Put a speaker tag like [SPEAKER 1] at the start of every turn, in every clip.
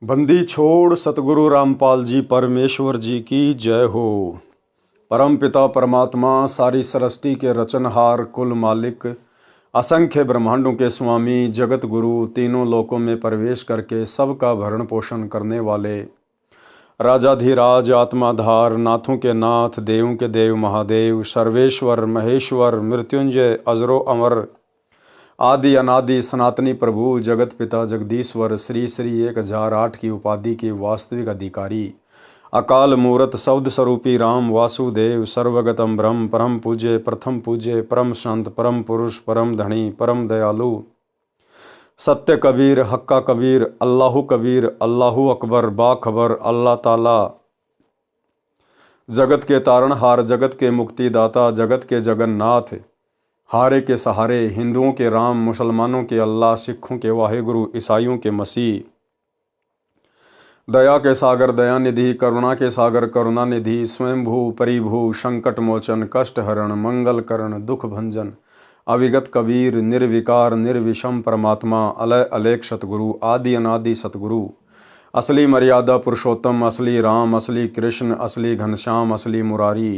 [SPEAKER 1] बंदी छोड़ सतगुरु रामपाल जी परमेश्वर जी की जय हो। परम पिता परमात्मा सारी सृष्टि के रचनहार कुल मालिक असंख्य ब्रह्मांडों के स्वामी जगत गुरु तीनों लोकों में प्रवेश करके सबका भरण पोषण करने वाले राजाधिराज आत्माधार नाथों के नाथ देवों के देव महादेव सर्वेश्वर महेश्वर मृत्युंजय अजरो अमर आदि अनादि सनातनी प्रभु जगत पिता जगदीश्वर श्री श्री 1008 की उपाधि के वास्तविक अधिकारी अकाल मूरत शब्द स्वरूपी राम वासुदेव सर्वगतम ब्रह्म परम पूज्य प्रथम पूज्य परम संत परम पुरुष परम धनी परम दयालु सत्य कबीर हक्का कबीर अल्लाहु अकबर बाखबर अल्लाह ताला जगत के तारणहार जगत के मुक्तिदाता जगत के जगन्नाथ हारे के सहारे हिंदुओं के राम मुसलमानों के अल्लाह सिखों के वाहेगुरु ईसाइयों के मसीह दया के सागर दया निधि करुणा के सागर करुणा निधि स्वयंभू परिभू संकट मोचन कष्ट हरण मंगल करण दुख भंजन अविगत कबीर निर्विकार निर्विषम परमात्मा अलय अलेख सतगुरु आदि अनादि सतगुरु असली मर्यादा पुरुषोत्तम असली राम असली कृष्ण असली घनश्याम असली मुरारी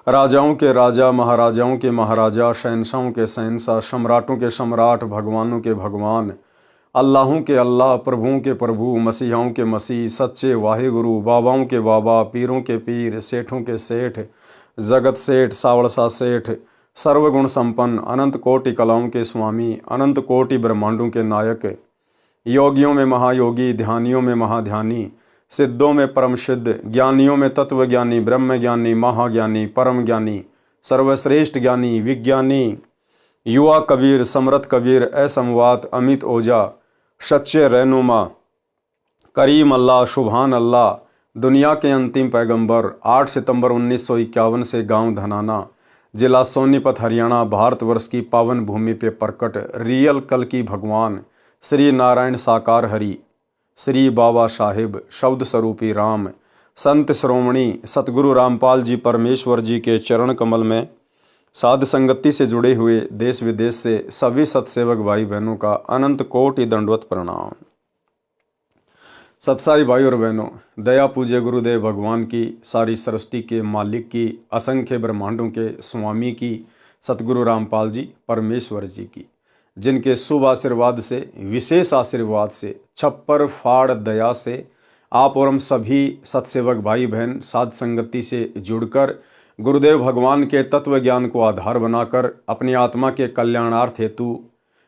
[SPEAKER 1] राजाओं के राजा महाराजाओं के महाराजा शहंशाहों के शहंशाह सम्राटों के सम्राट भगवानों के भगवान अल्लाहों के अल्लाह प्रभुओं के प्रभु मसीहाओं के मसीह सच्चे वाहेगुरु बाबाओं के बाबा पीरों के पीर सेठों के सेठ जगत सेठ सावड़सा सेठ सर्वगुण संपन्न अनंत कोटि कलाओं के स्वामी अनंत कोटि ब्रह्मांडों के नायक योगियों में महायोगी ध्यानियों में महाध्यानी सिद्धों में परम सिद्ध ज्ञानियों में तत्व ज्ञानी ब्रह्म ज्ञानी महाज्ञानी परम ज्ञानी सर्वश्रेष्ठ ज्ञानी विज्ञानी युवा कबीर समरथ कबीर असमवात अमित ओझा सच्चे रहनुमा करीम अल्लाह शुभान अल्लाह दुनिया के अंतिम पैगंबर 8 सितंबर 1951 से गांव धनाना जिला सोनीपत हरियाणा भारतवर्ष की पावन भूमि पे प्रकट रियल कल की भगवान श्री नारायण साकार हरि श्री बाबा साहिब शब्द स्वरूपी राम संत श्रोमणी सतगुरु रामपाल जी परमेश्वर जी के चरण कमल में साध संगति से जुड़े हुए देश विदेश से सभी सत्सेवक भाई बहनों का अनंत कोटि दंडवत प्रणाम। सत्साई भाई और बहनों, दया पूज्य गुरुदेव भगवान की सारी सृष्टि के मालिक की असंख्य ब्रह्मांडों के स्वामी की सतगुरु रामपाल जी परमेश्वर जी की जिनके शुभ आशीर्वाद से विशेष आशीर्वाद से छप्पर फाड़ दया से आप और हम सभी सत्सेवक भाई बहन साध संगति से जुड़कर गुरुदेव भगवान के तत्व ज्ञान को आधार बनाकर अपनी आत्मा के कल्याणार्थ हेतु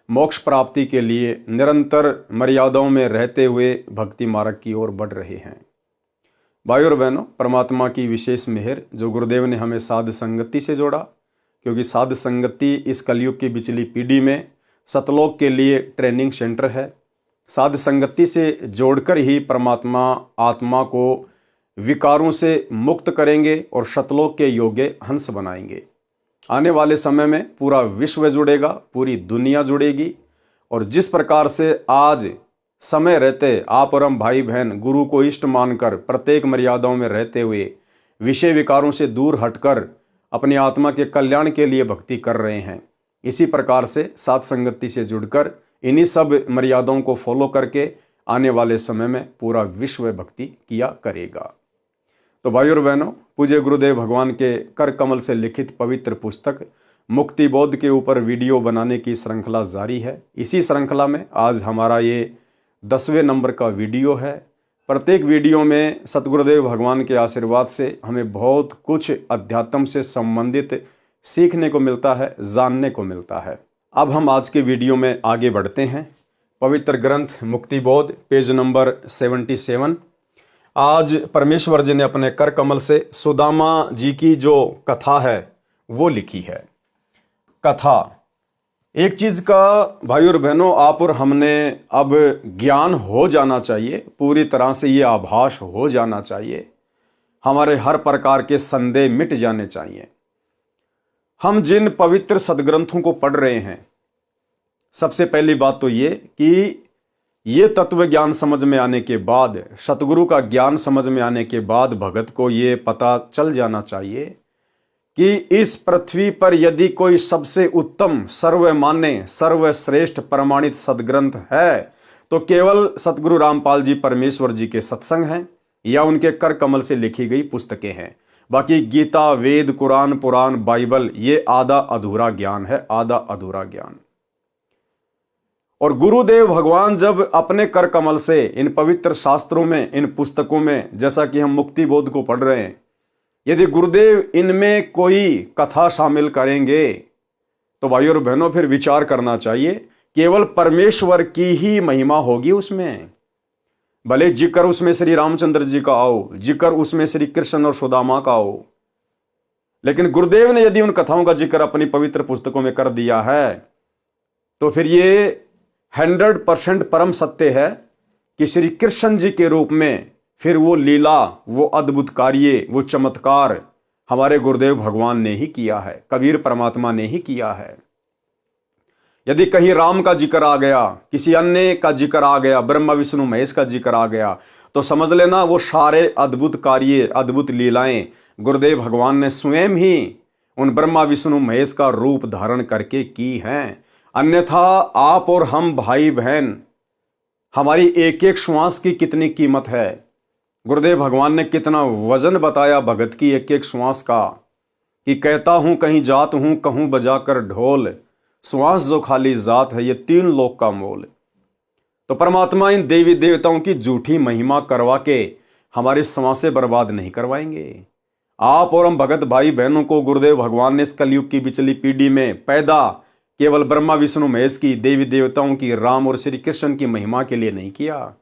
[SPEAKER 1] मोक्ष प्राप्ति के लिए निरंतर मर्यादाओं में रहते हुए भक्ति मार्ग की ओर बढ़ रहे हैं। भाई और बहनों, परमात्मा की विशेष मेहर जो गुरुदेव ने हमें साध संगति से जोड़ा, क्योंकि साध संगति इस कलयुग की बिचली पीढ़ी में सतलोक के लिए ट्रेनिंग सेंटर है। साध संगति से जोड़कर ही परमात्मा आत्मा को विकारों से मुक्त करेंगे और सतलोक के योग्य हंस बनाएंगे। आने वाले समय में पूरा विश्व जुड़ेगा, पूरी दुनिया जुड़ेगी। और जिस प्रकार से आज समय रहते आप और हम भाई बहन गुरु को इष्ट मानकर प्रत्येक मर्यादाओं में रहते हुए विषय विकारों से दूर हटकर अपनी आत्मा के कल्याण के लिए भक्ति कर रहे हैं, इसी प्रकार से साध संगति से जुड़कर इन्हीं सब मर्यादाओं को फॉलो करके आने वाले समय में पूरा विश्व भक्ति किया करेगा। तो भाई और बहनों, पूज्य गुरुदेव भगवान के कर कमल से लिखित पवित्र पुस्तक मुक्ति बोध के ऊपर वीडियो बनाने की श्रृंखला जारी है। इसी श्रृंखला में आज हमारा ये 10वें नंबर का वीडियो है। प्रत्येक वीडियो में सतगुरुदेव भगवान के आशीर्वाद से हमें बहुत कुछ अध्यात्म से संबंधित सीखने को मिलता है, जानने को मिलता है। अब हम आज के वीडियो में आगे बढ़ते हैं। पवित्र ग्रंथ मुक्ति बोध पेज नंबर 77। आज परमेश्वर जी ने अपने कर कमल से सुदामा जी की जो कथा है वो लिखी है। कथा एक चीज का भाई और बहनों, आप और हमने अब ज्ञान हो जाना चाहिए, पूरी तरह से ये आभास हो जाना चाहिए, हमारे हर प्रकार के संदेह मिट जाने चाहिए। हम जिन पवित्र सदग्रंथों को पढ़ रहे हैं, सबसे पहली बात तो ये कि ये तत्व ज्ञान समझ में आने के बाद, सतगुरु का ज्ञान समझ में आने के बाद भगत को ये पता चल जाना चाहिए कि इस पृथ्वी पर यदि कोई सबसे उत्तम सर्वमान्य सर्वश्रेष्ठ प्रमाणित सदग्रंथ है तो केवल सतगुरु रामपाल जी परमेश्वर जी के सत्संग हैं या उनके कर कमल से लिखी गई पुस्तकें हैं। बाकी गीता, वेद, कुरान, पुराण, बाइबल ये आधा अधूरा ज्ञान है, आधा अधूरा ज्ञान। और गुरुदेव भगवान जब अपने कर कमल से इन पवित्र शास्त्रों में, इन पुस्तकों में, जैसा कि हम मुक्ति बोध को पढ़ रहे हैं, यदि गुरुदेव इनमें कोई कथा शामिल करेंगे तो भाई और बहनों फिर विचार करना चाहिए, केवल परमेश्वर की ही महिमा होगी उसमें। भले जिक्र उसमें श्री रामचंद्र जी का आओ, जिक्र उसमें श्री कृष्ण और सुदामा का आओ, लेकिन गुरुदेव ने यदि उन कथाओं का जिक्र अपनी पवित्र पुस्तकों में कर दिया है तो फिर ये 100% परम सत्य है कि श्री कृष्ण जी के रूप में फिर वो लीला, वो अद्भुत कार्य, वो चमत्कार हमारे गुरुदेव भगवान ने ही किया है, कबीर परमात्मा ने ही किया है। यदि कहीं राम का जिक्र आ गया, किसी अन्य का जिक्र आ गया, ब्रह्मा विष्णु महेश का जिक्र आ गया, तो समझ लेना वो सारे अद्भुत कार्य, अद्भुत लीलाएं गुरुदेव भगवान ने स्वयं ही उन ब्रह्मा विष्णु महेश का रूप धारण करके की हैं। अन्यथा आप और हम भाई बहन, हमारी एक एक श्वास की कितनी कीमत है। गुरुदेव भगवान ने कितना वजन बताया भगत की एक एक श्वास का, कि कहता हूं कहीं जात हूं, कहूं बजाकर ढोल, श्वास जो खाली जात है ये 3 लोक का मोल। तो परमात्मा इन देवी देवताओं की झूठी महिमा करवा के हमारी श्वासें बर्बाद नहीं करवाएंगे। आप और हम भगत भाई बहनों को गुरुदेव भगवान ने इस कलयुग की बिचली पीढ़ी में पैदा केवल ब्रह्मा विष्णु महेश की, देवी देवताओं की, राम और श्री कृष्ण की महिमा के लिए नहीं किया।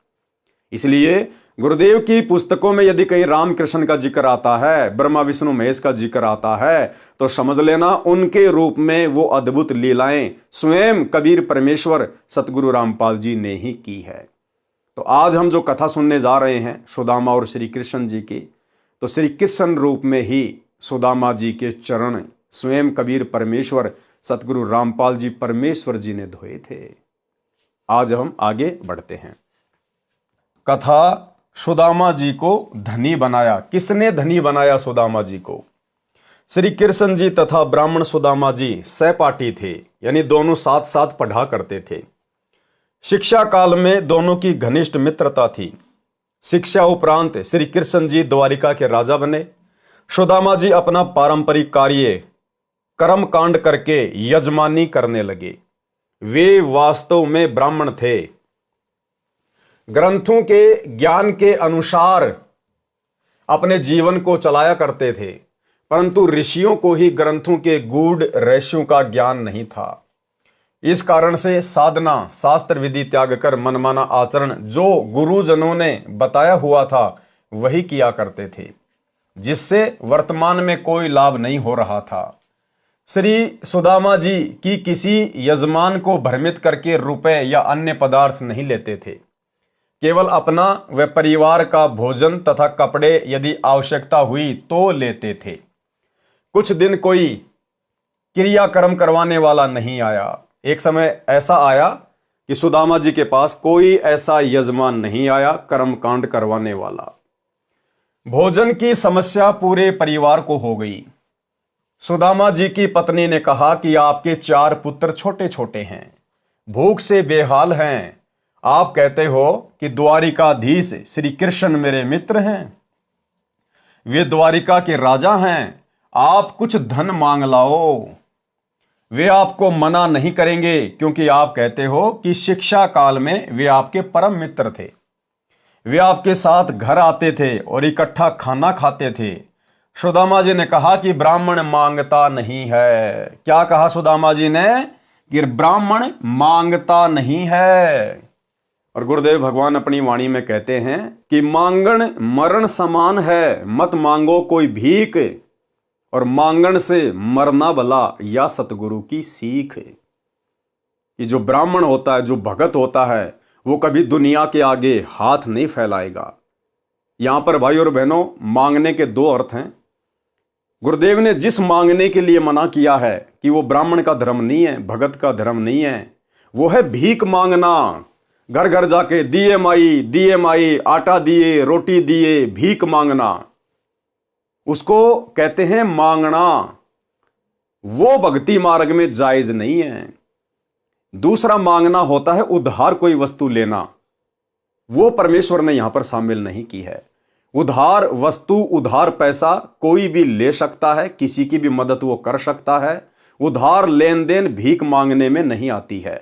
[SPEAKER 1] इसलिए गुरुदेव की पुस्तकों में यदि कहीं राम कृष्ण का जिक्र आता है, ब्रह्मा विष्णु महेश का जिक्र आता है, तो समझ लेना उनके रूप में वो अद्भुत लीलाएं स्वयं कबीर परमेश्वर सतगुरु रामपाल जी ने ही की है। तो आज हम जो कथा सुनने जा रहे हैं सुदामा और श्री कृष्ण जी की, तो श्री कृष्ण रूप में ही सुदामा जी के चरण स्वयं कबीर परमेश्वर सतगुरु रामपाल जी परमेश्वर जी ने धोए थे। आज हम आगे बढ़ते हैं। कथा सुदामा जी को धनी बनाया। किसने धनी बनाया सुदामा जी को? श्री कृष्ण जी तथा ब्राह्मण सुदामा जी सहपाठी थे, यानी दोनों साथ साथ पढ़ा करते थे। शिक्षा काल में दोनों की घनिष्ठ मित्रता थी। शिक्षा उपरांत श्री कृष्ण जी द्वारिका के राजा बने। सुदामा जी अपना पारंपरिक कार्य कर्म कांड करके यजमानी करने लगे। वे वास्तव में ब्राह्मण थे, ग्रंथों के ज्ञान के अनुसार अपने जीवन को चलाया करते थे, परंतु ऋषियों को ही ग्रंथों के गूढ़ रहस्यों का ज्ञान नहीं था। इस कारण से साधना, शास्त्र विधि त्याग कर मनमाना आचरण जो गुरुजनों ने बताया हुआ था वही किया करते थे, जिससे वर्तमान में कोई लाभ नहीं हो रहा था। श्री सुदामा जी की किसी यजमान को भ्रमित करके रुपए या अन्य पदार्थ नहीं लेते थे। केवल अपना व परिवार का भोजन तथा कपड़े यदि आवश्यकता हुई तो लेते थे। कुछ दिन कोई क्रियाकर्म करवाने वाला नहीं आया। एक समय ऐसा आया कि सुदामा जी के पास कोई ऐसा यजमान नहीं आया कर्मकांड करवाने वाला। भोजन की समस्या पूरे परिवार को हो गई। सुदामा जी की पत्नी ने कहा कि आपके 4 पुत्र छोटे छोटे हैं, भूख से बेहाल हैं। आप कहते हो कि द्वारिकाधीश श्री कृष्ण मेरे मित्र हैं, वे द्वारिका के राजा हैं, आप कुछ धन मांग लाओ। वे आपको मना नहीं करेंगे, क्योंकि आप कहते हो कि शिक्षा काल में वे आपके परम मित्र थे। वे आपके साथ घर आते थे और इकट्ठा खाना खाते थे। सुदामा जी ने कहा कि ब्राह्मण मांगता नहीं है। क्या कहा सुदामा जी ने? कि ब्राह्मण मांगता नहीं है। और गुरुदेव भगवान अपनी वाणी में कहते हैं कि मांगण मरण समान है, मत मांगो कोई भीख, और मांगण से मरना भला या सतगुरु की सीख। कि जो ब्राह्मण होता है, जो भगत होता है, वो कभी दुनिया के आगे हाथ नहीं फैलाएगा। यहां पर भाई और बहनों मांगने के 2 अर्थ हैं। गुरुदेव ने जिस मांगने के लिए मना किया है कि वो ब्राह्मण का धर्म नहीं है, भगत का धर्म नहीं है, वो है भीख मांगना। घर घर जाके दिए माई, आटा दिए, रोटी दिए, भीख मांगना, उसको कहते हैं मांगना। वो भक्ति मार्ग में जायज नहीं है। दूसरा मांगना होता है उधार कोई वस्तु लेना, वो परमेश्वर ने यहां पर शामिल नहीं की है। उधार वस्तु, उधार पैसा कोई भी ले सकता है, किसी की भी मदद वो कर सकता है। उधार लेन देन भीख मांगने में नहीं आती है।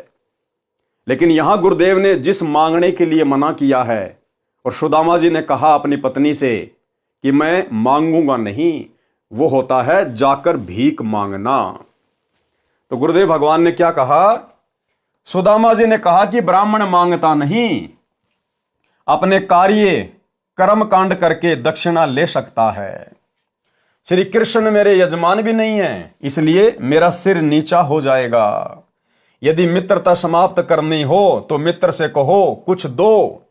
[SPEAKER 1] लेकिन यहां गुरुदेव ने जिस मांगने के लिए मना किया है, और सुदामा जी ने कहा अपनी पत्नी से कि मैं मांगूंगा नहीं, वो होता है जाकर भीख मांगना। तो गुरुदेव भगवान ने क्या कहा? सुदामा जी ने कहा कि ब्राह्मण मांगता नहीं, अपने कार्य कर्म कांड करके दक्षिणा ले सकता है। श्री कृष्ण मेरे यजमान भी नहीं है, इसलिए मेरा सिर नीचा हो जाएगा। यदि मित्रता समाप्त करनी हो तो मित्र से कहो कुछ दो।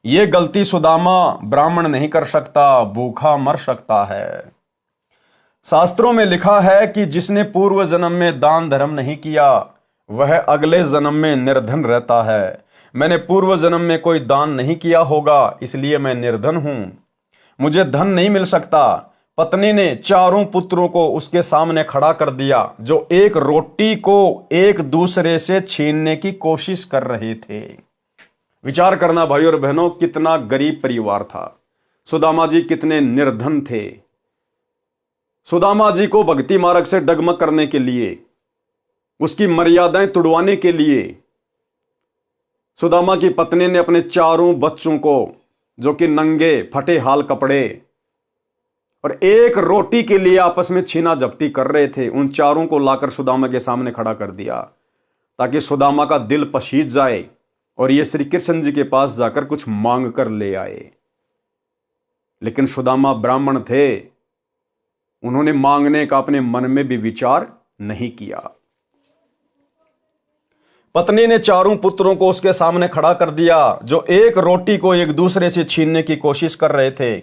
[SPEAKER 1] ये गलती सुदामा ब्राह्मण नहीं कर सकता, भूखा मर सकता है। शास्त्रों में लिखा है कि जिसने पूर्व जन्म में दान धर्म नहीं किया वह अगले जन्म में निर्धन रहता है। मैंने पूर्व जन्म में कोई दान नहीं किया होगा, इसलिए मैं निर्धन हूं, मुझे धन नहीं मिल सकता। पत्नी ने चारों पुत्रों को उसके सामने खड़ा कर दिया, जो एक रोटी को एक दूसरे से छीनने की कोशिश कर रहे थे। विचार करना भाई और बहनों, कितना गरीब परिवार था। सुदामा जी कितने निर्धन थे। सुदामा जी को भक्ति मार्ग से डगमग करने के लिए, उसकी मर्यादाएं तुड़वाने के लिए सुदामा की पत्नी ने अपने चारों बच्चों को, जो कि नंगे फटे हाल कपड़े और एक रोटी के लिए आपस में छीना झपटी कर रहे थे, उन चारों को लाकर सुदामा के सामने खड़ा कर दिया, ताकि सुदामा का दिल पसीज जाए और ये श्री कृष्ण जी के पास जाकर कुछ मांग कर ले आए। लेकिन सुदामा ब्राह्मण थे, उन्होंने मांगने का अपने मन में भी विचार नहीं किया। पत्नी ने चारों पुत्रों को उसके सामने खड़ा कर दिया, जो एक रोटी को एक दूसरे से छीनने की कोशिश कर रहे थे,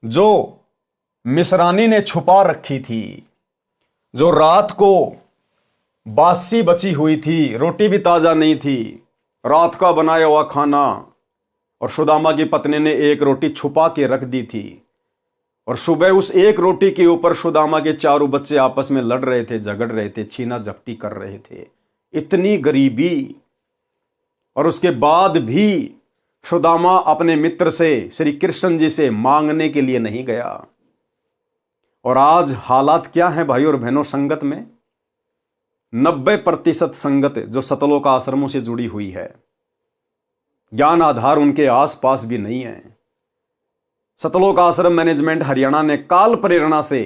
[SPEAKER 1] जो मिसरानी ने छुपा रखी थी, जो रात को बासी बची हुई थी, रोटी भी ताजा नहीं थी, रात का बनाया हुआ खाना। और सुदामा की पत्नी ने एक रोटी छुपा के रख दी थी, और सुबह उस एक रोटी के ऊपर सुदामा के चारों बच्चे आपस में लड़ रहे थे, झगड़ रहे थे, छीना झपटी कर रहे थे। इतनी गरीबी, और उसके बाद भी सुदामा अपने मित्र से, श्री कृष्ण जी से मांगने के लिए नहीं गया। और आज हालात क्या है भाई और बहनों संगत में? 90% संगत जो सतलोक आश्रमों से जुड़ी हुई है, ज्ञान आधार उनके आसपास भी नहीं है। सतलोक आश्रम मैनेजमेंट हरियाणा ने काल प्रेरणा से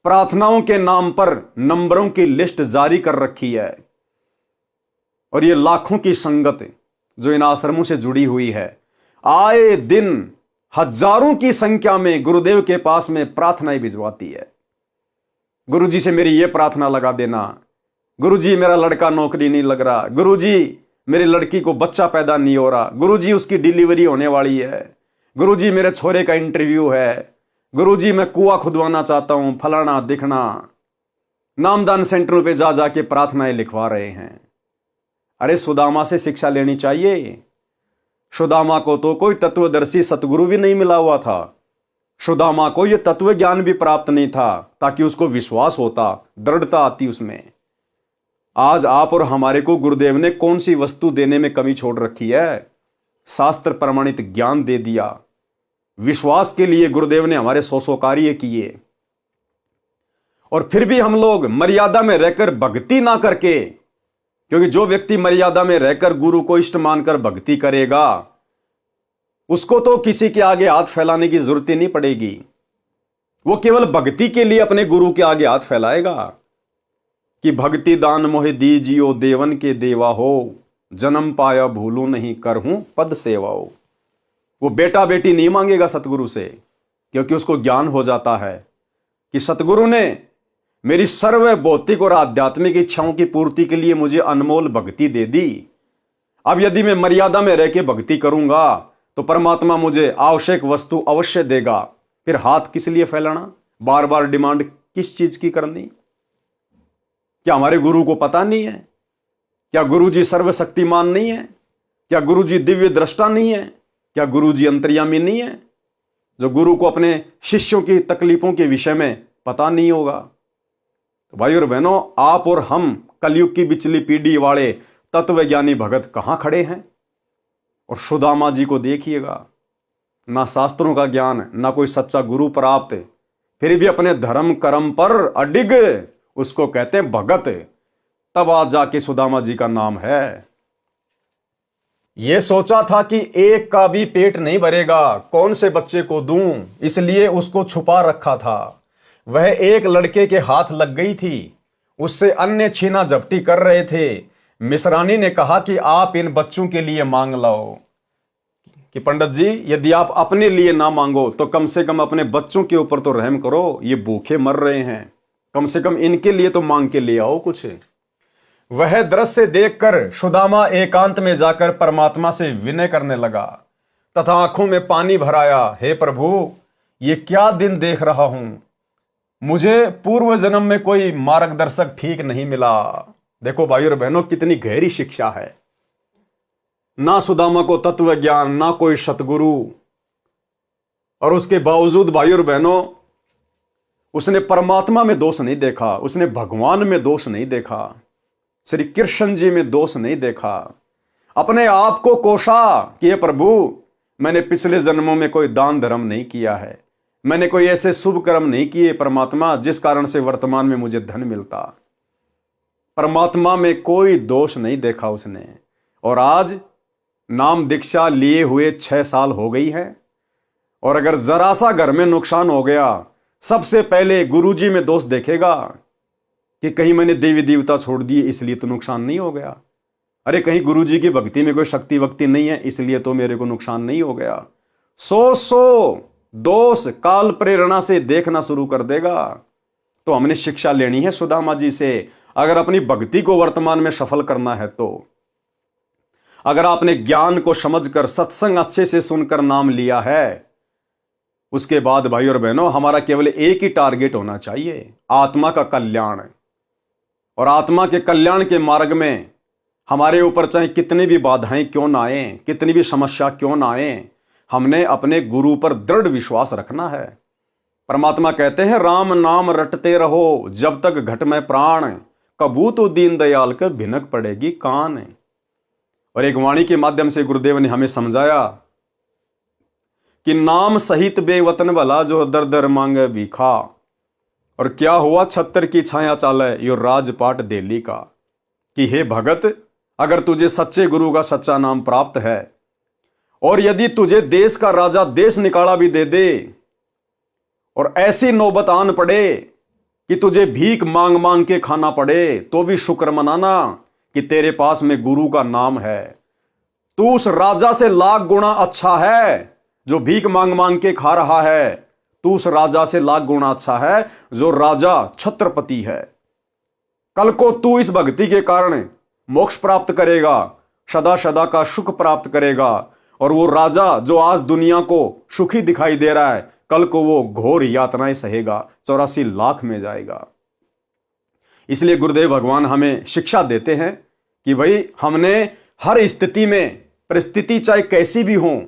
[SPEAKER 1] प्रार्थनाओं के नाम पर नंबरों की लिस्ट जारी कर रखी है, और ये लाखों की संगत जो इन आश्रमों से जुड़ी हुई है, आए दिन हजारों की संख्या में गुरुदेव के पास में प्रार्थनाएं भिजवाती है। गुरुजी से मेरी ये प्रार्थना लगा देना, गुरुजी मेरा लड़का नौकरी नहीं लग रहा, गुरुजी मेरी लड़की को बच्चा पैदा नहीं हो रहा, गुरुजी उसकी डिलीवरी होने वाली है, गुरुजी मेरे छोरे का इंटरव्यू है, गुरुजी मैं कुआं खुदवाना चाहता हूं, फलाना दिखना। नामदान सेंटरों पे जा जाके प्रार्थनाएं लिखवा रहे हैं। अरे सुदामा से शिक्षा लेनी चाहिए। सुदामा को तो कोई तत्वदर्शी सतगुरु भी नहीं मिला हुआ था। सुदामा को यह तत्व ज्ञान भी प्राप्त नहीं था, ताकि उसको विश्वास होता, दृढ़ता आती उसमें। आज आप और हमारे को गुरुदेव ने कौन सी वस्तु देने में कमी छोड़ रखी है? शास्त्र प्रमाणित ज्ञान दे दिया। विश्वास के लिए गुरुदेव ने हमारे 100 कार्य किए, और फिर भी हम लोग मर्यादा में रहकर भक्ति ना करके, क्योंकि जो व्यक्ति मर्यादा में रहकर गुरु को इष्ट मानकर भक्ति करेगा, उसको तो किसी के आगे हाथ फैलाने की जरूरत ही नहीं पड़ेगी। वो केवल भक्ति के लिए अपने गुरु के आगे हाथ फैलाएगा कि भक्ति दान मोहि दीजियो देवन के देवा हो, जन्म पाया भूलू नहीं करहूं पद सेवाओ। वो बेटा बेटी नहीं मांगेगा सतगुरु से, क्योंकि उसको ज्ञान हो जाता है कि सतगुरु ने मेरी सर्व भौतिक और आध्यात्मिक इच्छाओं की पूर्ति के लिए मुझे अनमोल भक्ति दे दी। अब यदि मैं मर्यादा में रह के भक्ति करूंगा तो परमात्मा मुझे आवश्यक वस्तु अवश्य देगा। फिर हाथ किस लिए फैलाना, बार बार डिमांड किस चीज की करनी? क्या हमारे गुरु को पता नहीं है? क्या गुरु जी सर्वशक्तिमान नहीं है? क्या गुरु जी दिव्य दृष्टा नहीं है? क्या गुरु जी अंतर्यामी नहीं है, जो गुरु को अपने शिष्यों की तकलीफों के विषय में पता नहीं होगा? तो भाई और बहनों, आप और हम कलयुग की बिचली पीढ़ी वाले तत्वज्ञानी भगत कहां खड़े हैं? और सुदामा जी को देखिएगा, ना शास्त्रों का ज्ञान, ना कोई सच्चा गुरु प्राप्त, फिर भी अपने धर्म कर्म पर अडिग, उसको कहते हैं भगत। तब आज जाके सुदामा जी का नाम है। ये सोचा था कि एक का भी पेट नहीं भरेगा, कौन से बच्चे को दूं, इसलिए उसको छुपा रखा था। वह एक लड़के के हाथ लग गई थी, उससे अन्य छीना झपटी कर रहे थे। मिसरानी ने कहा कि आप इन बच्चों के लिए मांग लाओ। कि पंडित जी, यदि आप अपने लिए ना मांगो तो कम से कम अपने बच्चों के ऊपर तो रहम करो, ये भूखे मर रहे हैं, कम से कम इनके लिए तो मांग के ले आओ कुछ। वह दृश्य देखकर सुदामा एकांत में जाकर परमात्मा से विनय करने लगा तथा आंखों में पानी भराया। हे प्रभु, ये क्या दिन देख रहा हूं, मुझे पूर्व जन्म में कोई मार्गदर्शक ठीक नहीं मिला। देखो भाई और बहनों, कितनी गहरी शिक्षा है। ना सुदामा को तत्व ज्ञान, ना कोई सतगुरु, और उसके बावजूद भाई और बहनों, उसने परमात्मा में दोष नहीं देखा, उसने भगवान में दोष नहीं देखा, श्री कृष्ण जी में दोष नहीं देखा। अपने आप को कोसा कि हे प्रभु, मैंने पिछले जन्मों में कोई दान धर्म नहीं किया है, मैंने कोई ऐसे शुभ कर्म नहीं किए परमात्मा जिस कारण से वर्तमान में मुझे धन मिलता। परमात्मा में कोई दोष नहीं देखा उसने। और आज नाम दीक्षा लिए हुए 6 साल हो गई है, और अगर जरा सा घर में नुकसान हो गया, सबसे पहले गुरुजी में दोष देखेगा कि कहीं मैंने देवी देवता छोड़ दिए इसलिए तो नुकसान नहीं हो गया। अरे कहीं गुरुजी की भक्ति में कोई शक्ति वक्ति नहीं है इसलिए तो मेरे को नुकसान नहीं हो गया। 100 दोष काल प्रेरणा से देखना शुरू कर देगा। तो हमने शिक्षा लेनी है सुदामा जी से, अगर अपनी भक्ति को वर्तमान में सफल करना है तो। अगर आपने ज्ञान को समझकर सत्संग अच्छे से सुनकर नाम लिया है, उसके बाद भाई और बहनों, हमारा केवल एक ही टारगेट होना चाहिए, आत्मा का कल्याण। और आत्मा के कल्याण के मार्ग में हमारे ऊपर चाहे कितनी भी बाधाएं क्यों ना आए, कितनी भी समस्या क्यों ना आए, हमने अपने गुरु पर दृढ़ विश्वास रखना है। परमात्मा कहते हैं, राम नाम रटते रहो जब तक घट में प्राण, कबू तो दीन दयाल के भिनक पड़ेगी कान। और एक वाणी के माध्यम से गुरुदेव ने हमें समझाया कि नाम सहित बेवतन भला जो दर दर मांगे भीखा। और क्या हुआ, 76 की छाया चाले यो राजपाट दिल्ली का। कि हे भगत, अगर तुझे सच्चे गुरु का सच्चा नाम प्राप्त है, और यदि तुझे देश का राजा देश निकाला भी दे दे, और ऐसी नौबत आन पड़े कि तुझे भीख मांग मांग के खाना पड़े, तो भी शुक्र मनाना कि तेरे पास में गुरु का नाम है। तू उस राजा से लाख गुना अच्छा है जो भीख मांग मांग के खा रहा है, तू उस राजा से लाख गुना अच्छा है जो राजा छत्रपति है। कल को तू इस भक्ति के कारण मोक्ष प्राप्त करेगा, सदा सदा का सुख प्राप्त करेगा। और वो राजा जो आज दुनिया को सुखी दिखाई दे रहा है, कल को वो घोर यातनाएं सहेगा, 84 लाख में जाएगा। इसलिए गुरुदेव भगवान हमें शिक्षा देते हैं कि भाई हमने हर स्थिति में, परिस्थिति चाहे कैसी भी हो,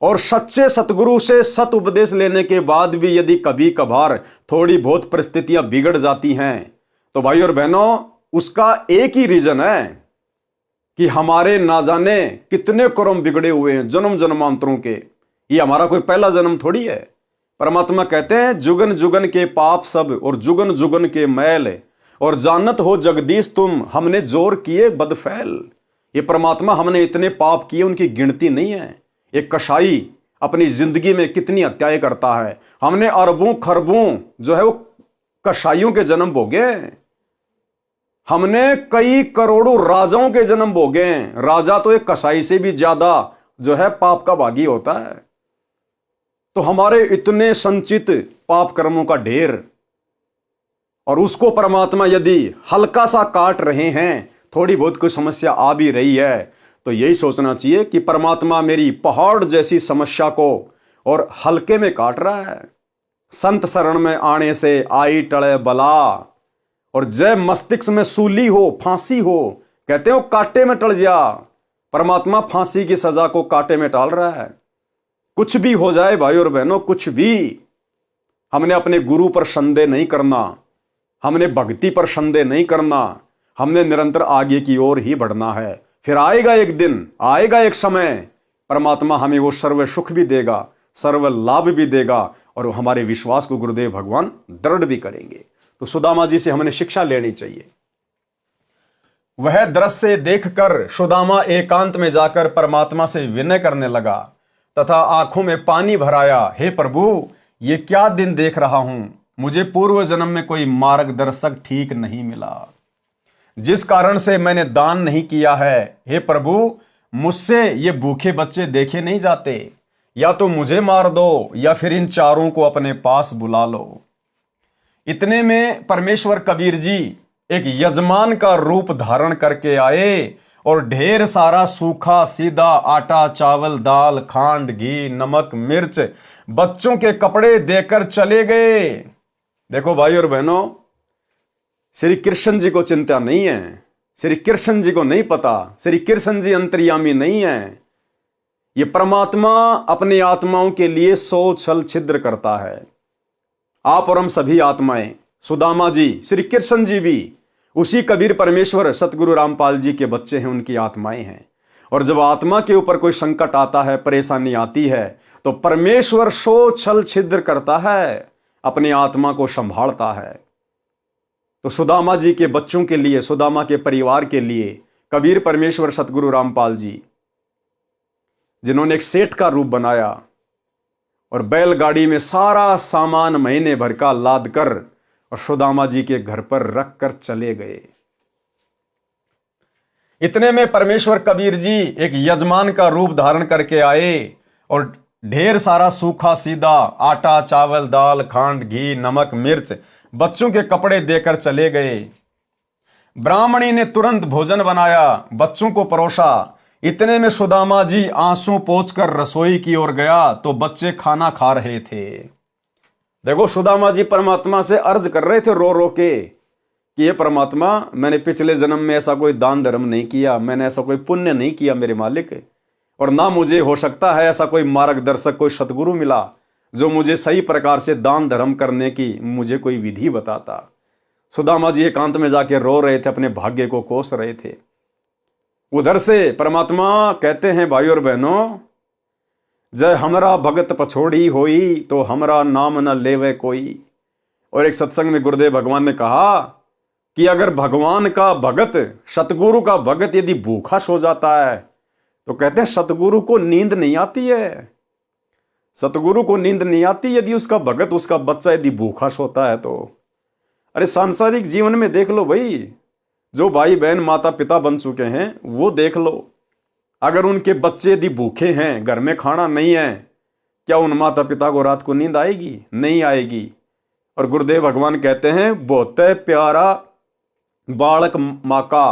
[SPEAKER 1] और सच्चे सतगुरु से सत उपदेश लेने के बाद भी यदि कभी कभार थोड़ी बहुत परिस्थितियां बिगड़ जाती हैं, तो भाई और बहनों, उसका एक ही रीजन है कि हमारे ना जाने कितने कर्म बिगड़े हुए हैं जन्म जन्मांतरों के। ये हमारा कोई पहला जन्म थोड़ी है। परमात्मा कहते हैं, जुगन जुगन के पाप सब और जुगन जुगन के मैल, और जानत हो जगदीश तुम हमने जोर किए बदफैल। ये परमात्मा, हमने इतने पाप किए उनकी गिनती नहीं है। एक कसाई अपनी जिंदगी में कितनी हत्याएं करता है, हमने अरबों खरबों जो है वो कसाईयों के जन्म भोगे, हमने कई करोड़ों राजाओं के जन्म भोगे। राजा तो एक कसाई से भी ज्यादा जो है पाप का भागी होता है। तो हमारे इतने संचित पाप कर्मों का ढेर, और उसको परमात्मा यदि हल्का सा काट रहे हैं, थोड़ी बहुत कोई समस्या आ भी रही है, तो यही सोचना चाहिए कि परमात्मा मेरी पहाड़ जैसी समस्या को और हल्के में काट रहा है। संत शरण में आने से आई टले बला, और जय मस्तिष्क में सूली हो, फांसी हो, कहते हो कांटे में टल जा। परमात्मा फांसी की सजा को कांटे में टाल रहा है। कुछ भी हो जाए भाई और बहनों, कुछ भी, हमने अपने गुरु पर संदेह नहीं करना, हमने भक्ति पर संदेह नहीं करना, हमने निरंतर आगे की ओर ही बढ़ना है। फिर आएगा एक दिन, आएगा एक समय परमात्मा हमें वो सर्व सुख भी देगा, सर्व लाभ भी देगा, और हमारे विश्वास को गुरुदेव भगवान दृढ़ भी करेंगे। तो सुदामा जी से हमने शिक्षा लेनी चाहिए। वह दृश्य देखकर सुदामा एकांत में जाकर परमात्मा से विनय करने लगा तथा आंखों में पानी भराया, हे प्रभु, ये क्या दिन देख रहा हूं। मुझे पूर्व जन्म में कोई मार्गदर्शक ठीक नहीं मिला, जिस कारण से मैंने दान नहीं किया है। हे प्रभु, मुझसे ये भूखे बच्चे देखे नहीं जाते। या तो मुझे मार दो या फिर इन चारों को अपने पास बुला लो। इतने में परमेश्वर कबीर जी एक यजमान का रूप धारण करके आए और ढेर सारा सूखा सीधा आटा, चावल, दाल, खांड, घी, नमक, मिर्च बच्चों के कपड़े देकर चले गए। देखो भाई और बहनों, श्री कृष्ण जी को चिंता नहीं है, श्री कृष्ण जी को नहीं पता, श्री कृष्ण जी अंतर्यामी नहीं है। ये परमात्मा अपनी आत्माओं के लिए 100 छल छिद्र करता है। आप और हम सभी आत्माएं, सुदामा जी, श्री कृष्ण जी भी उसी कबीर परमेश्वर सतगुरु रामपाल जी के बच्चे हैं, उनकी आत्माएं हैं। और जब आत्मा के ऊपर कोई संकट आता है, परेशानी आती है, तो परमेश्वर 100 छल छिद्र करता है, अपनी आत्मा को संभालता है। तो सुदामा जी के बच्चों के लिए, सुदामा के परिवार के लिए कबीर परमेश्वर सतगुरु रामपाल जी, जिन्होंने एक सेठ का रूप बनाया और बैलगाड़ी में सारा सामान महीने भर का लाद कर और सुदामा जी के घर पर रख कर चले गए। इतने में परमेश्वर कबीर जी एक यजमान का रूप धारण करके आए और ढेर सारा सूखा सीधा आटा, चावल, दाल, खांड, घी, नमक, मिर्च बच्चों के कपड़े देकर चले गए। ब्राह्मणी ने तुरंत भोजन बनाया, बच्चों को परोसा। इतने में सुदामा जी आंसू पोंछकर रसोई की ओर गया तो बच्चे खाना खा रहे थे। देखो, सुदामा जी परमात्मा से अर्ज कर रहे थे रो रो के कि ये परमात्मा, मैंने पिछले जन्म में ऐसा कोई दान धर्म नहीं किया, मैंने ऐसा कोई पुण्य नहीं किया मेरे मालिक, और ना मुझे हो सकता है ऐसा कोई मार्गदर्शक, कोई सतगुरु मिला जो मुझे सही प्रकार से दान धर्म करने की मुझे कोई विधि बताता। सुदामा जी एकांत में जाके रो रहे थे, अपने भाग्य को कोस रहे थे। उधर से परमात्मा कहते हैं, भाई और बहनों, जय हमरा भगत पछोड़ी होई तो हमरा नाम न लेवे कोई। और एक सत्संग में गुरुदेव भगवान ने कहा कि अगर भगवान का भगत, सतगुरु का भगत यदि भूखा सो जाता है तो कहते हैं सतगुरु को नींद नहीं आती है। सतगुरु को नींद नहीं आती यदि उसका भगत, उसका बच्चा यदि भूखा सोता है तो। अरे सांसारिक जीवन में देख लो भाई, जो भाई बहन माता पिता बन चुके हैं वो देख लो, अगर उनके बच्चे यदि भूखे हैं, घर में खाना नहीं है, क्या उन माता पिता को रात को नींद आएगी? नहीं आएगी। और गुरुदेव भगवान कहते हैं, बहुत प्यारा बालक माँ का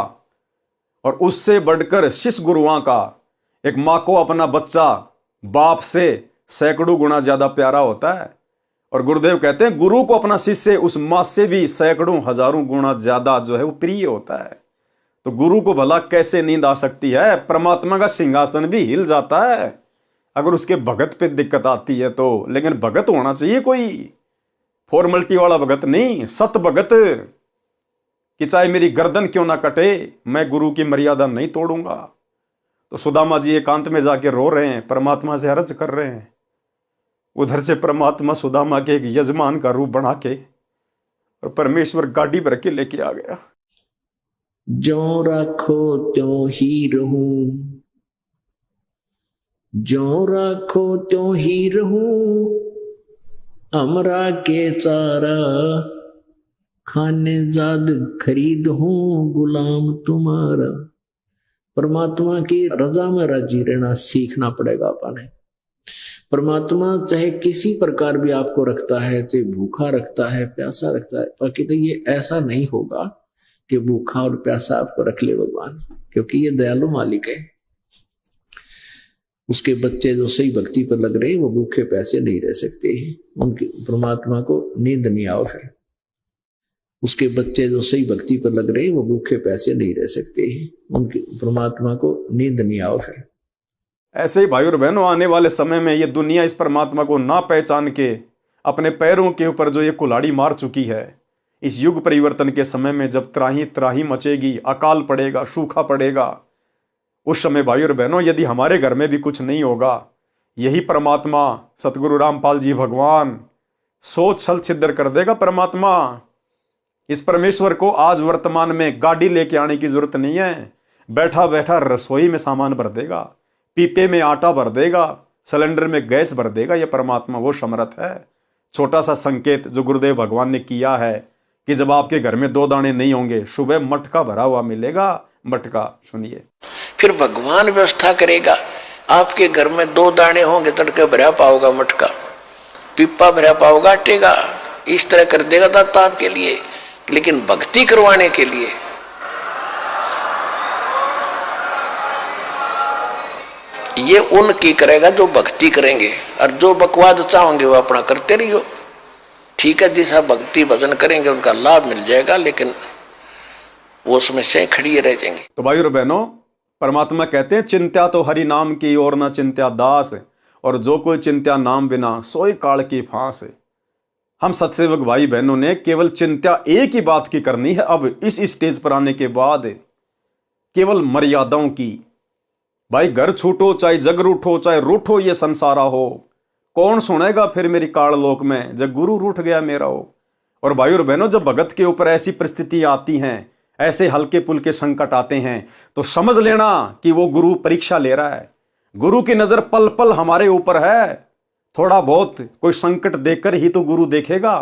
[SPEAKER 1] और उससे बढ़कर शिष्य गुरुआं का। एक माँ को अपना बच्चा बाप से सैकड़ों गुना ज्यादा प्यारा होता है, और गुरुदेव कहते हैं गुरु को अपना शिष्य उस माँ से भी सैकड़ों हजारों गुना ज्यादा जो है वो प्रिय होता है। तो गुरु को भला कैसे नींद आ सकती है? परमात्मा का सिंहासन भी हिल जाता है अगर उसके भगत पे दिक्कत आती है तो। लेकिन भगत होना चाहिए कोई फॉर्मेलिटी वाला भगत नहीं, सत भगत, कि चाहे मेरी गर्दन क्यों ना कटे, मैं गुरु की मर्यादा नहीं तोड़ूंगा। तो सुदामा जी एकांत में जाके रो रहे हैं, परमात्मा से अर्ज कर रहे हैं। उधर से परमात्मा सुदामा के एक यजमान का रूप बना के और परमेश्वर गाड़ी भर के लेके आ गया।
[SPEAKER 2] ज्यों राखो त्यों ही रहूं, ज्यों राखो त्यों ही रहूं, हमरा के चारा खाने जाद खरीद हूं, गुलाम तुम्हारा। परमात्मा की रजा में राजी रहना सीखना पड़ेगा अपने। परमात्मा चाहे किसी प्रकार भी आपको रखता है, चाहे भूखा रखता है, प्यासा रखता है, बाकी तो ये ऐसा नहीं होगा कि भूखा और प्यासा आपको रख ले भगवान, क्योंकि ये दयालु मालिक है। उसके बच्चे जो सही भक्ति पर लग रहे हैं वो भूखे प्यासे नहीं रह सकते हैं, उनके परमात्मा को नींद नहीं आओ। फिर उसके बच्चे जो सही भक्ति पर लग रहे हैं वो भूखे प्यासे नहीं रह सकते हैं, उनके परमात्मा को नींद नहीं आओ। फिर
[SPEAKER 1] ऐसे ही भाई और बहनों, आने वाले समय में ये दुनिया इस परमात्मा को ना पहचान के अपने पैरों के ऊपर जो ये कुल्हाड़ी मार चुकी है, इस युग परिवर्तन के समय में जब त्राही त्राही मचेगी, अकाल पड़ेगा, सूखा पड़ेगा, उस समय भाई और बहनों यदि हमारे घर में भी कुछ नहीं होगा, यही परमात्मा सतगुरु रामपाल जी भगवान सोच छल छिद्र कर देगा। परमात्मा इस परमेश्वर को आज वर्तमान में गाड़ी लेके आने की जरूरत नहीं है, बैठा बैठा रसोई में सामान भर देगा, पीपे में आटा भर देगा, सिलेंडर में गैस भर देगा। यह परमात्मा वो समर्थ है। छोटा सा संकेत जो गुरुदेव भगवान ने किया है कि जब आपके घर में 2 दाने नहीं होंगे, सुबह मटका भरा हुआ मिलेगा। मटका सुनिए,
[SPEAKER 2] फिर भगवान व्यवस्था करेगा। आपके घर में 2 दाने होंगे, तड़के भरा पाओगा मटका, पिप्पा भरा पाओगा आटे का, इस तरह कर देगा दाता आपके लिए। लेकिन भक्ति करवाने के लिए ये उनकी करेगा जो भक्ति करेंगे, और जो बकवाद चाहोगे वो अपना करते रहियो। ठीक है, जैसा भक्ति भजन करेंगे उनका लाभ मिल जाएगा, लेकिन वो समस्याएं खड़ी रह जाएंगी।
[SPEAKER 1] तो भाई और बहनों, परमात्मा कहते हैं चिंत्या तो हरि नाम की और ना चिंत्या दास, और जो कोई चिंत्या नाम बिना सोई काल की फांस। हम सत्सेवक भाई बहनों ने केवल चिंत्या एक ही बात की करनी है। अब इस स्टेज पर आने के बाद केवल मर्यादाओं की। भाई घर छूटो चाहे जग रूठो, चाहे रूठो ये संसारा हो, कौन सुनेगा फिर मेरी काल लोक में जब गुरु रूठ गया मेरा हो। और भाई और बहनों, जब भगत के ऊपर ऐसी परिस्थितियां आती हैं, ऐसे हल्के पुल्के संकट आते हैं, तो समझ लेना कि वो गुरु परीक्षा ले रहा है। गुरु की नजर पल पल हमारे ऊपर है। थोड़ा बहुत कोई संकट देखकर ही तो गुरु देखेगा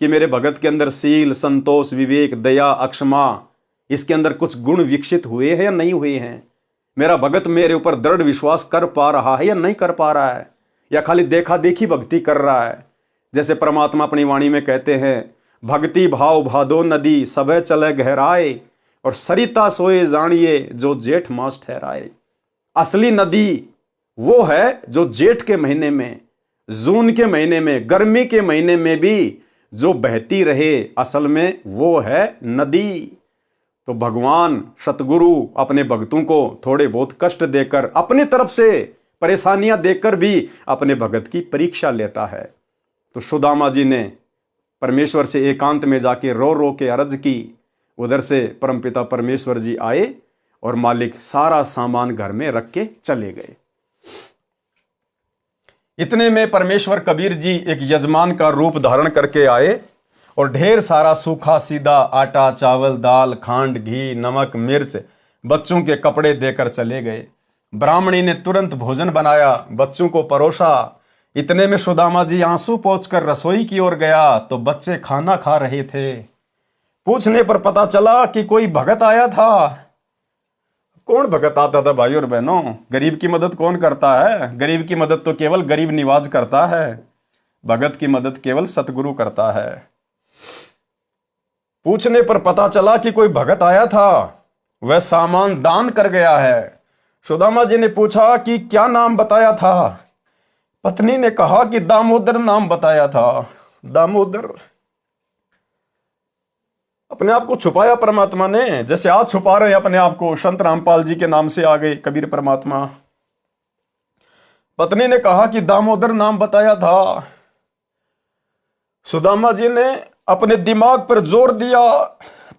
[SPEAKER 1] कि मेरे भगत के अंदर सील, संतोष, विवेक, दया, अक्षमा, इसके अंदर कुछ गुण विकसित हुए हैं या नहीं हुए हैं। मेरा भगत मेरे ऊपर दृढ़ विश्वास कर पा रहा है या नहीं कर पा रहा है, या खाली देखा देखी भक्ति कर रहा है। जैसे परमात्मा अपनी वाणी में कहते हैं, भक्ति भाव भादो नदी सबे चले गहराए, और सरिता सोए जानिए जो जेठ मास ठहराए। असली नदी वो है जो जेठ के महीने में, जून के महीने में, गर्मी के महीने में भी जो बहती रहे, असल में वो है नदी। तो भगवान सतगुरु अपने भक्तों को थोड़े बहुत कष्ट देकर, अपनी तरफ से परेशानियां देकर भी अपने भगत की परीक्षा लेता है। तो सुदामा जी ने परमेश्वर से एकांत में जाके रो रो के अर्ज की। उधर से परमपिता परमेश्वर जी आए और मालिक सारा सामान घर में रख के चले गए। इतने में परमेश्वर कबीर जी एक यजमान का रूप धारण करके आए और ढेर सारा सूखा सीधा आटा, चावल, दाल, खांड, घी, नमक, मिर्च बच्चों के कपड़े देकर चले गए। ब्राह्मणी ने तुरंत भोजन बनाया, बच्चों को परोसा। इतने में सुदामा जी आंसू पोंछकर रसोई की ओर गया तो बच्चे खाना खा रहे थे। पूछने पर पता चला कि कोई भगत आया था। कौन भगत आता था भाई और बहनों? गरीब की मदद कौन करता है? गरीब की मदद तो केवल गरीब निवाज करता है, भगत की मदद केवल सतगुरु करता है। पूछने पर पता चला कि कोई भगत आया था, वह सामान दान कर गया है। सुदामा जी ने पूछा कि क्या नाम बताया था? पत्नी ने कहा कि दामोदर नाम बताया था। दामोदर, अपने आप को छुपाया परमात्मा ने, जैसे आज छुपा रहे अपने आप को। संत रामपाल जी के नाम से आ गए कबीर परमात्मा। पत्नी ने कहा कि दामोदर नाम बताया था। सुदामा जी ने अपने दिमाग पर जोर दिया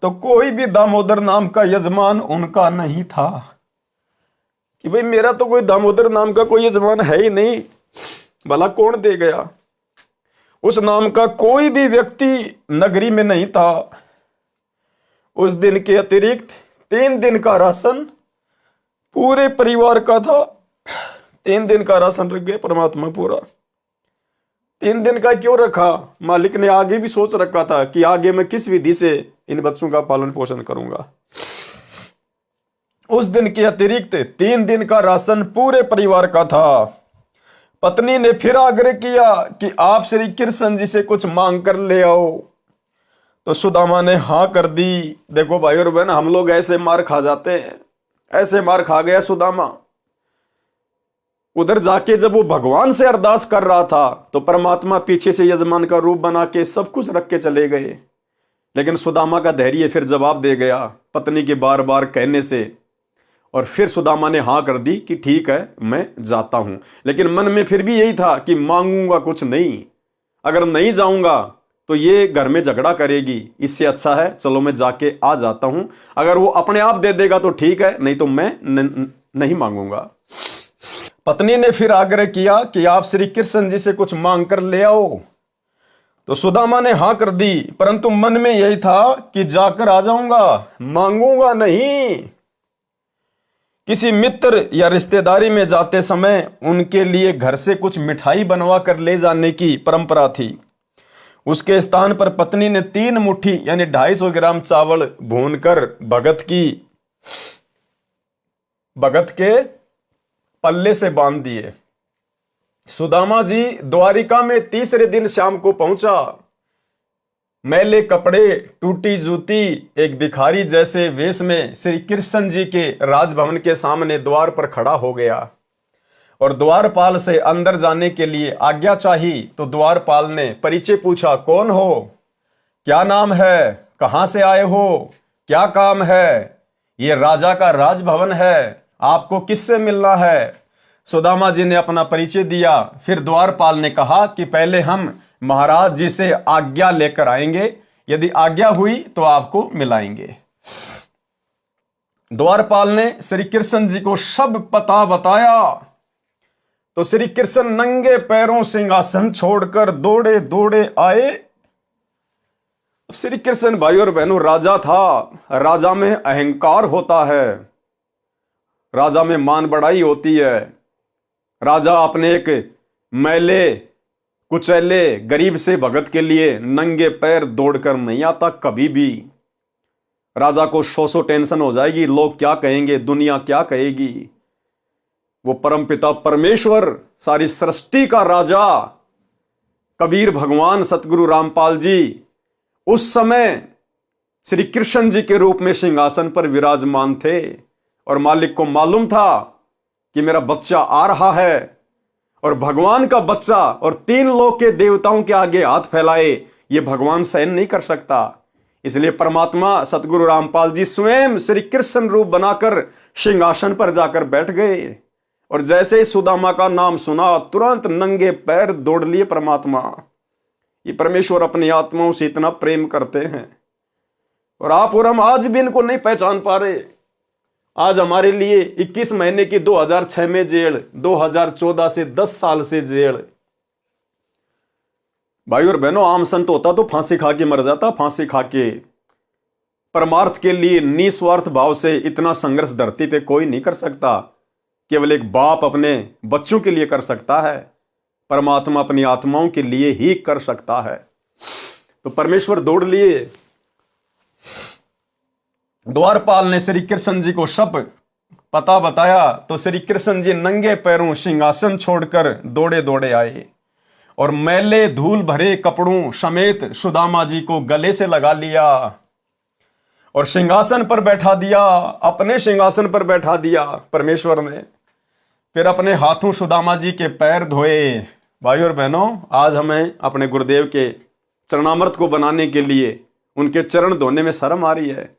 [SPEAKER 1] तो कोई भी दामोदर नाम का यजमान उनका नहीं था, कि भाई मेरा तो कोई दामोदर नाम का कोई यजमान है ही नहीं, भला कौन दे गया। उस नाम का कोई भी व्यक्ति नगरी में नहीं था। उस दिन के अतिरिक्त 3 दिन का राशन पूरे परिवार का था। 3 दिन का राशन रख गए परमात्मा पूरा। 3 दिन का क्यों रखा? मालिक ने आगे भी सोच रखा था कि आगे मैं किस विधि से इन बच्चों का पालन पोषण करूंगा। उस दिन के अतिरिक्त 3 दिन का राशन पूरे परिवार का था। पत्नी ने फिर आग्रह किया कि आप श्री कृष्ण जी से कुछ मांग कर ले आओ, तो सुदामा ने हाँ कर दी। देखो भाई और बहन, हम लोग ऐसे मार खा जाते हैं, ऐसे मार खा गया सुदामा। उधर जाके जब वो भगवान से अरदास कर रहा था तो परमात्मा पीछे से यजमान का रूप बना के सब कुछ रख के चले गए। लेकिन सुदामा का धैर्य फिर जवाब दे गया पत्नी के बार बार कहने से, और फिर सुदामा ने हाँ कर दी कि ठीक है मैं जाता हूं। लेकिन मन में फिर भी यही था कि मांगूंगा कुछ नहीं, अगर नहीं जाऊंगा तो ये घर में झगड़ा करेगी, इससे अच्छा है चलो मैं जाके आ जाता हूं। अगर वो अपने आप दे देगा तो ठीक है, नहीं तो मैं नहीं मांगूंगा। पत्नी ने फिर आग्रह किया कि आप श्री कृष्ण जी से कुछ मांग कर ले आओ। तो सुदामा ने हाँ कर दी, परंतु मन में यही था कि जाकर आ जाऊंगा, मांगूंगा नहीं। किसी मित्र या रिश्तेदारी में जाते समय उनके लिए घर से कुछ मिठाई बनवा कर ले जाने की परंपरा थी। उसके स्थान पर पत्नी ने 3 मुट्ठी यानी 250 ग्राम चावल भूनकर भगत के पल्ले से बांध दिए। सुदामा जी द्वारिका में तीसरे दिन शाम को पहुंचा। मैले कपड़े, टूटी जूती, एक भिखारी जैसे वेश में श्री कृष्ण जी के राजभवन के सामने द्वार पर खड़ा हो गया और द्वारपाल से अंदर जाने के लिए आज्ञा चाहिए। तो द्वारपाल ने परिचय पूछा, कौन हो, क्या नाम है, कहां से आए हो, क्या काम है? ये राजा का राजभवन है, आपको किससे मिलना है? सुदामा जी ने अपना परिचय दिया। फिर द्वारपाल ने कहा कि पहले हम महाराज जी से आज्ञा लेकर आएंगे, यदि आज्ञा हुई तो आपको मिलाएंगे। द्वारपाल ने श्री कृष्ण जी को सब पता बताया। तो श्री कृष्ण नंगे पैरों सिंहासन छोड़कर दौड़े दौड़े आए। श्री कृष्ण भाई और बहनों राजा था, राजा में अहंकार होता है, राजा में मान बढ़ाई होती है। राजा अपने एक मैले कुचैले गरीब से भगत के लिए नंगे पैर दौड़कर नहीं आता कभी भी। राजा को सौ टेंशन हो जाएगी, लोग क्या कहेंगे, दुनिया क्या कहेगी। वो परमपिता परमेश्वर, सारी सृष्टि का राजा कबीर भगवान सतगुरु रामपाल जी उस समय श्री कृष्ण जी के रूप में सिंहासन पर विराजमान थे और मालिक को मालूम था कि मेरा बच्चा आ रहा है। और भगवान का बच्चा और 3 लोक के देवताओं के आगे हाथ फैलाए, ये भगवान सहन नहीं कर सकता। इसलिए परमात्मा सतगुरु रामपाल जी स्वयं श्री कृष्ण रूप बनाकर सिंहासन पर जाकर बैठ गए। और जैसे ही सुदामा का नाम सुना, तुरंत नंगे पैर दौड़ लिए परमात्मा। ये परमेश्वर अपनी आत्माओं से इतना प्रेम करते हैं और आप और हम आज भी इनको नहीं पहचान पा रहे। आज हमारे लिए 21 महीने की 2006 में जेल, 2014 से 10 साल से जेल। भाई और बहनों, आम संत होता तो फांसी खा के मर जाता, फांसी खा के। परमार्थ के लिए निस्वार्थ भाव से इतना संघर्ष धरती पे कोई नहीं कर सकता। केवल एक बाप अपने बच्चों के लिए कर सकता है, परमात्मा अपनी आत्माओं के लिए ही कर सकता है। तो परमेश्वर दौड़ लिए। द्वारपाल ने श्री कृष्ण जी को सब पता बताया। तो श्री कृष्ण जी नंगे पैरों सिंहासन छोड़कर दौड़े दौड़े आए और मैले धूल भरे कपड़ों समेत सुदामा जी को गले से लगा लिया और सिंहासन पर बैठा दिया, अपने सिंहासन पर बैठा दिया परमेश्वर ने। फिर अपने हाथों सुदामा जी के पैर धोए। भाई और बहनों, आज हमें अपने गुरुदेव के चरणामृत को बनाने के लिए उनके चरण धोने में शर्म आ रही है।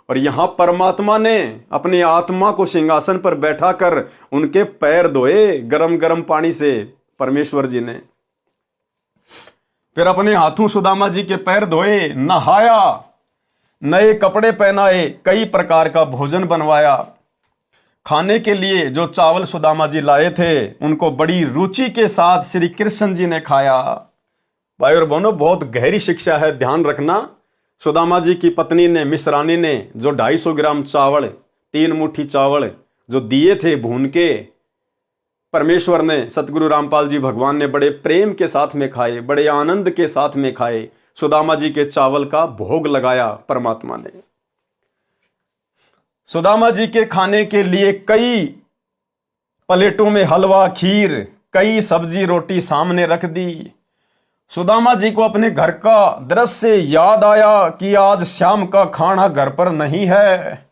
[SPEAKER 1] और यहां परमात्मा ने अपनी आत्मा को सिंहासन पर बैठाकर उनके पैर धोए गरम गरम पानी से परमेश्वर जी ने। फिर अपने हाथों सुदामा जी के पैर धोए, नहाया, नए कपड़े पहनाए, कई प्रकार का भोजन बनवाया। खाने के लिए जो चावल सुदामा जी लाए थे उनको बड़ी रुचि के साथ श्री कृष्ण जी ने खाया। भाई और बहनों, बहुत गहरी शिक्षा है, ध्यान रखना। सुदामा जी की पत्नी ने, मिश्रानी ने जो 250 ग्राम चावल, 3 मुट्ठी चावल जो दिए थे भून के, परमेश्वर ने, सतगुरु रामपाल जी भगवान ने बड़े प्रेम के साथ में खाए, बड़े आनंद के साथ में खाए। सुदामा जी के चावल का भोग लगाया परमात्मा ने। सुदामा जी के खाने के लिए कई प्लेटों में हलवा, खीर, कई सब्जी रोटी सामने रख दी। सुदामा जी को अपने घर का दृश्य याद आया कि आज शाम का खाना घर पर नहीं है।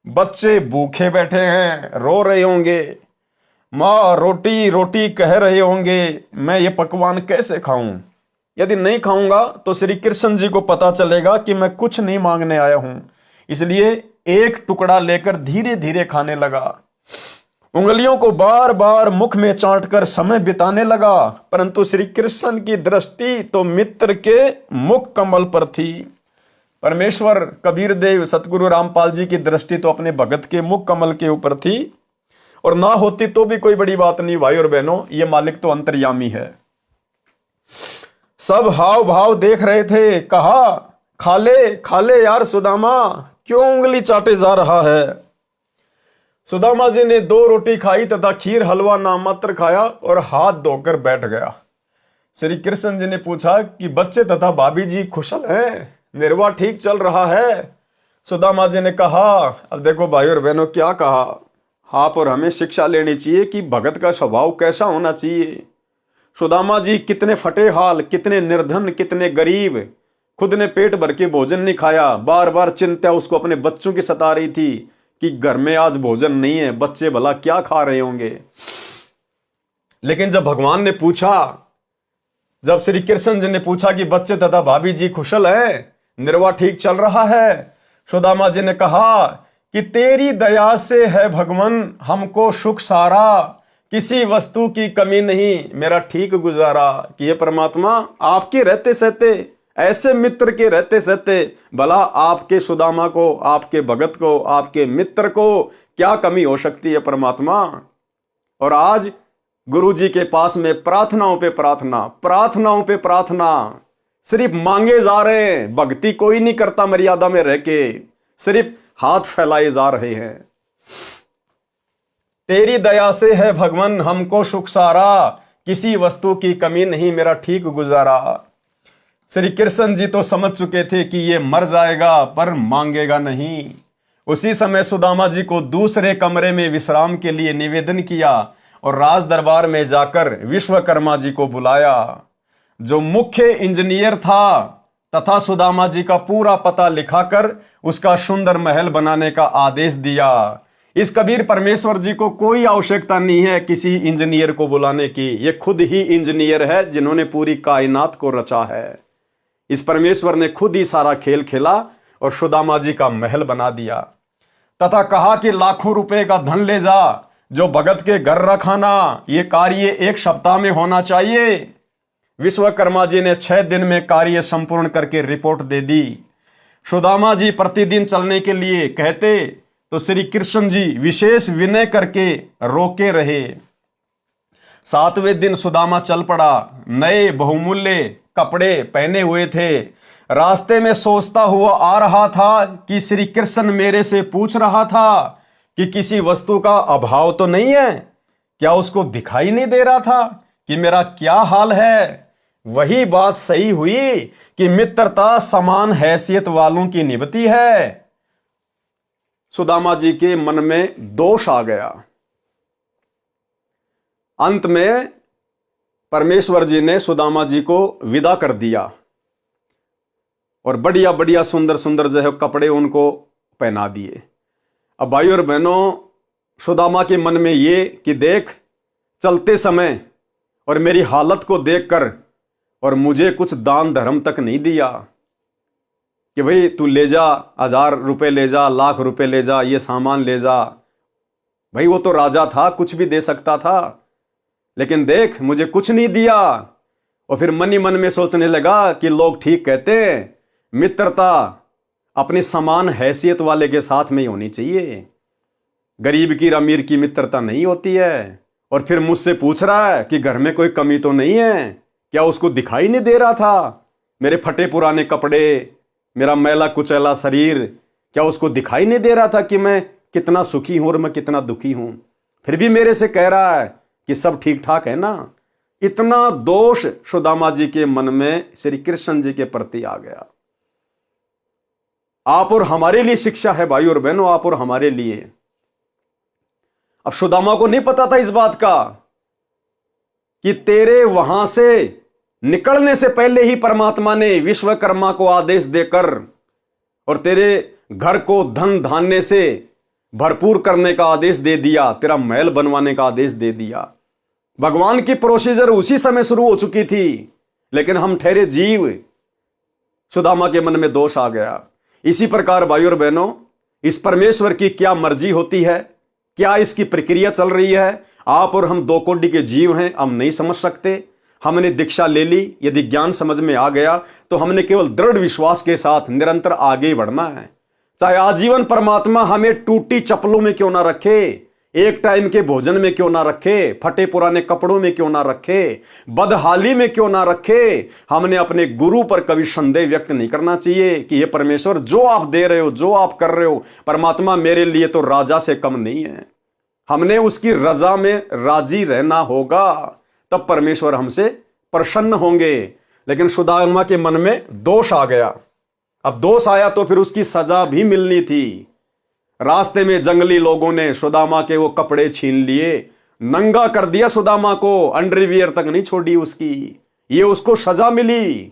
[SPEAKER 1] बच्चे भूखे बैठे हैं, रो रहे होंगे, माँ रोटी रोटी कह रहे होंगे, मैं ये पकवान कैसे खाऊं? यदि नहीं खाऊंगा तो श्री कृष्ण जी को पता चलेगा कि मैं कुछ नहीं मांगने आया हूं। इसलिए एक टुकड़ा लेकर धीरे धीरे खाने लगा, उंगलियों को बार बार मुख में चाटकर समय बिताने लगा। परंतु श्री कृष्ण की दृष्टि तो मित्र के मुख कमल पर थी। परमेश्वर कबीर देव सतगुरु रामपाल जी की दृष्टि तो अपने भगत के मुख कमल के ऊपर थी। और ना होती तो भी कोई बड़ी बात नहीं भाई और बहनों, ये मालिक तो अंतर्यामी है। सब हाव भाव देख रहे थे, कहा खा ले यार सुदामा, क्यों उंगली चाटे जा रहा है। सुदामा जी ने 2 रोटी खाई तथा खीर हलवा नामात्र खाया और हाथ धोकर बैठ गया। श्री कृष्ण जी ने पूछा कि बच्चे तथा भाभी जी कुशल हैं, निर्वाह ठीक चल रहा है। सुदामा जी ने कहा, अब देखो भाई और बहनों क्या कहा, आप और हमें शिक्षा लेनी चाहिए कि भगत का स्वभाव कैसा होना चाहिए। सुदामा जी कितने फटे हाल, कितने निर्धन, कितने गरीब, खुद ने पेट भर के भोजन नहीं खाया, बार बार चिंता उसको अपने बच्चों की सता रही थी कि घर में आज भोजन नहीं है, बच्चे भला क्या खा रहे होंगे। लेकिन जब भगवान ने पूछा, जब श्री कृष्ण जी ने पूछा कि बच्चे तथा भाभी जी कुशल हैं, निर्वाह ठीक चल रहा है, सुदामा जी ने कहा कि तेरी दया से है भगवान हमको सुख सारा, किसी वस्तु की कमी नहीं, मेरा ठीक गुजारा। कि ये परमात्मा आपके रहते सहते, ऐसे मित्र के रहते सहते भला आपके सुदामा को, आपके भगत को, आपके मित्र को क्या कमी हो सकती है परमात्मा। और आज गुरु जी के पास में प्रार्थनाओं पे प्रार्थना, प्रार्थनाओं पे प्रार्थना, सिर्फ मांगे जा रहे हैं, भक्ति कोई नहीं करता मर्यादा में रह के, सिर्फ हाथ फैलाए जा रहे हैं। तेरी दया से है भगवान हमको सुख सारा, किसी वस्तु की कमी नहीं, मेरा ठीक गुजारा। श्री कृष्ण जी तो समझ चुके थे कि ये मर जाएगा पर मांगेगा नहीं। उसी समय सुदामा जी को दूसरे कमरे में विश्राम के लिए निवेदन किया और राज दरबार में जाकर विश्वकर्मा जी को बुलाया, जो मुख्य इंजीनियर था, तथा सुदामा जी का पूरा पता लिखाकर उसका सुंदर महल बनाने का आदेश दिया। इस कबीर परमेश्वर जी को कोई आवश्यकता नहीं है किसी इंजीनियर को बुलाने की, ये खुद ही इंजीनियर है जिन्होंने पूरी कायनात को रचा है। इस परमेश्वर ने खुद ही सारा खेल खेला और सुदामा जी का महल बना दिया, तथा कहा कि लाखों रुपए का धन ले जा, जो भगत के घर रखाना, ये कार्य 1 सप्ताह में होना चाहिए। विश्वकर्मा जी ने 6 दिन में कार्य संपूर्ण करके रिपोर्ट दे दी। सुदामा जी प्रतिदिन चलने के लिए कहते तो श्री कृष्ण जी विशेष विनय करके रोके रहे। 7वें दिन सुदामा चल पड़ा, नए बहुमूल्य कपड़े पहने हुए थे। रास्ते में सोचता हुआ आ रहा था कि श्री कृष्ण मेरे से पूछ रहा था कि किसी वस्तु का अभाव तो नहीं है। क्या उसको दिखाई नहीं दे रहा था कि मेरा क्या हाल है? वही बात सही हुई कि मित्रता समान हैसियत वालों की निभती है। सुदामा जी के मन में दोष आ गया। अंत में परमेश्वर जी ने सुदामा जी को विदा कर दिया और बढ़िया बढ़िया सुंदर सुंदर जो है कपड़े उनको पहना दिए। अब भाई और बहनों, सुदामा के मन में ये कि देख, चलते समय और मेरी हालत को देखकर और मुझे कुछ दान धर्म तक नहीं दिया कि भाई तू ले जा, 1000 रुपए ले जा, लाख रुपए ले जा, ये सामान ले जा। भाई वो तो राजा था, कुछ भी दे सकता था, लेकिन देख मुझे कुछ नहीं दिया। और फिर मन ही मन में सोचने लगा कि लोग ठीक कहते हैं, मित्रता अपनी समान हैसियत वाले के साथ में ही होनी चाहिए, गरीब की अमीर की मित्रता नहीं होती है। और फिर मुझसे पूछ रहा है कि घर में कोई कमी तो नहीं है, क्या उसको दिखाई नहीं दे रहा था? मेरे फटे पुराने कपड़े, मेरा मैला कुचैला शरीर, क्या उसको दिखाई नहीं दे रहा था कि मैं कितना सुखी हूं और मैं कितना दुखी हूं? फिर भी मेरे से कह रहा है कि सब ठीक ठाक है ना। इतना दोष सुदामा जी के मन में श्री कृष्ण जी के प्रति आ गया। आप और हमारे लिए शिक्षा है भाई और बहनों, आप और हमारे लिए। अब सुदामा को नहीं पता था इस बात का कि तेरे वहां से निकलने से पहले ही परमात्मा ने विश्वकर्मा को आदेश देकर और तेरे घर को धन धान्य से भरपूर करने का आदेश दे दिया, तेरा महल बनवाने का आदेश दे दिया। भगवान की प्रोसीजर उसी समय शुरू हो चुकी थी, लेकिन हम ठहरे जीव। सुदामा के मन में दोष आ गया। इसी प्रकार भाई और बहनों, इस परमेश्वर की क्या मर्जी होती है, क्या इसकी प्रक्रिया चल रही है, आप और हम 2 कोटि के जीव हैं, हम नहीं समझ सकते। हमने दीक्षा ले ली, यदि ज्ञान समझ में आ गया तो हमने केवल दृढ़ विश्वास के साथ निरंतर आगे बढ़ना है। चाहे आजीवन परमात्मा हमें टूटी चप्पलों में क्यों ना रखे, एक टाइम के भोजन में क्यों ना रखे, फटे पुराने कपड़ों में क्यों ना रखे, बदहाली में क्यों ना रखे। हमने अपने गुरु पर कभी संदेह व्यक्त नहीं करना चाहिए कि ये परमेश्वर जो आप दे रहे हो, जो आप कर रहे हो, परमात्मा मेरे लिए तो राजा से कम नहीं है। हमने उसकी रजा में राजी रहना होगा, तब परमेश्वर हमसे प्रसन्न होंगे। लेकिन सुदामा के मन में दोष आ गया। अब दोष आया तो फिर उसकी सजा भी मिलनी थी। रास्ते में जंगली लोगों ने सुदामा के वो कपड़े छीन लिए, नंगा कर दिया सुदामा को, अंडरवियर तक नहीं छोड़ी उसकी। ये उसको सजा मिली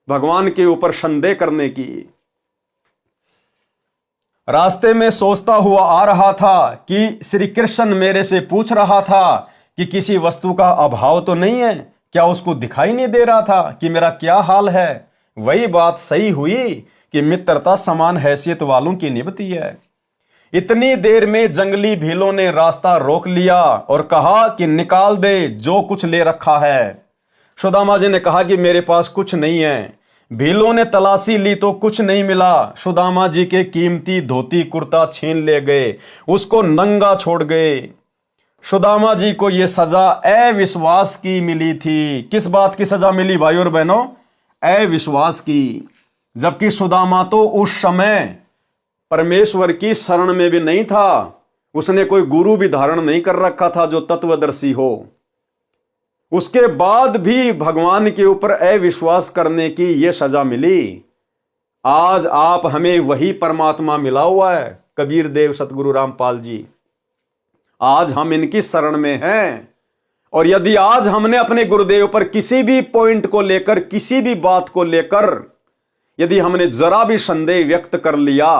[SPEAKER 1] भगवान के ऊपर संदेह करने की। रास्ते में सोचता हुआ आ रहा था कि श्री कृष्ण मेरे से पूछ रहा था कि किसी वस्तु का अभाव तो नहीं है, क्या उसको दिखाई नहीं दे रहा था कि मेरा क्या हाल है। वही बात सही हुई कि मित्रता समान हैसियत वालों की निभती है। इतनी देर में जंगली भीलों ने रास्ता रोक लिया और कहा कि निकाल दे जो कुछ ले रखा है। सुदामा जी ने कहा कि मेरे पास कुछ नहीं है। भीलों ने तलाशी ली तो कुछ नहीं मिला। सुदामा जी के कीमती धोती कुर्ता छीन ले गए, उसको नंगा छोड़ गए। सुदामा जी को यह सजा अविश्वास की मिली थी। किस बात की सजा मिली भाई और बहनों? अविश्वास की। जबकि सुदामा तो उस समय परमेश्वर की शरण में भी नहीं था, उसने कोई गुरु भी धारण नहीं कर रखा था जो तत्वदर्शी हो। उसके बाद भी भगवान के ऊपर अविश्वास करने की यह सजा मिली। आज आप हमें वही परमात्मा मिला हुआ है, कबीर देव सतगुरु रामपाल जी। आज हम इनकी शरण में हैं, और यदि आज हमने अपने गुरुदेव पर किसी भी पॉइंट को लेकर, किसी भी बात को लेकर यदि हमने जरा भी संदेह व्यक्त कर लिया,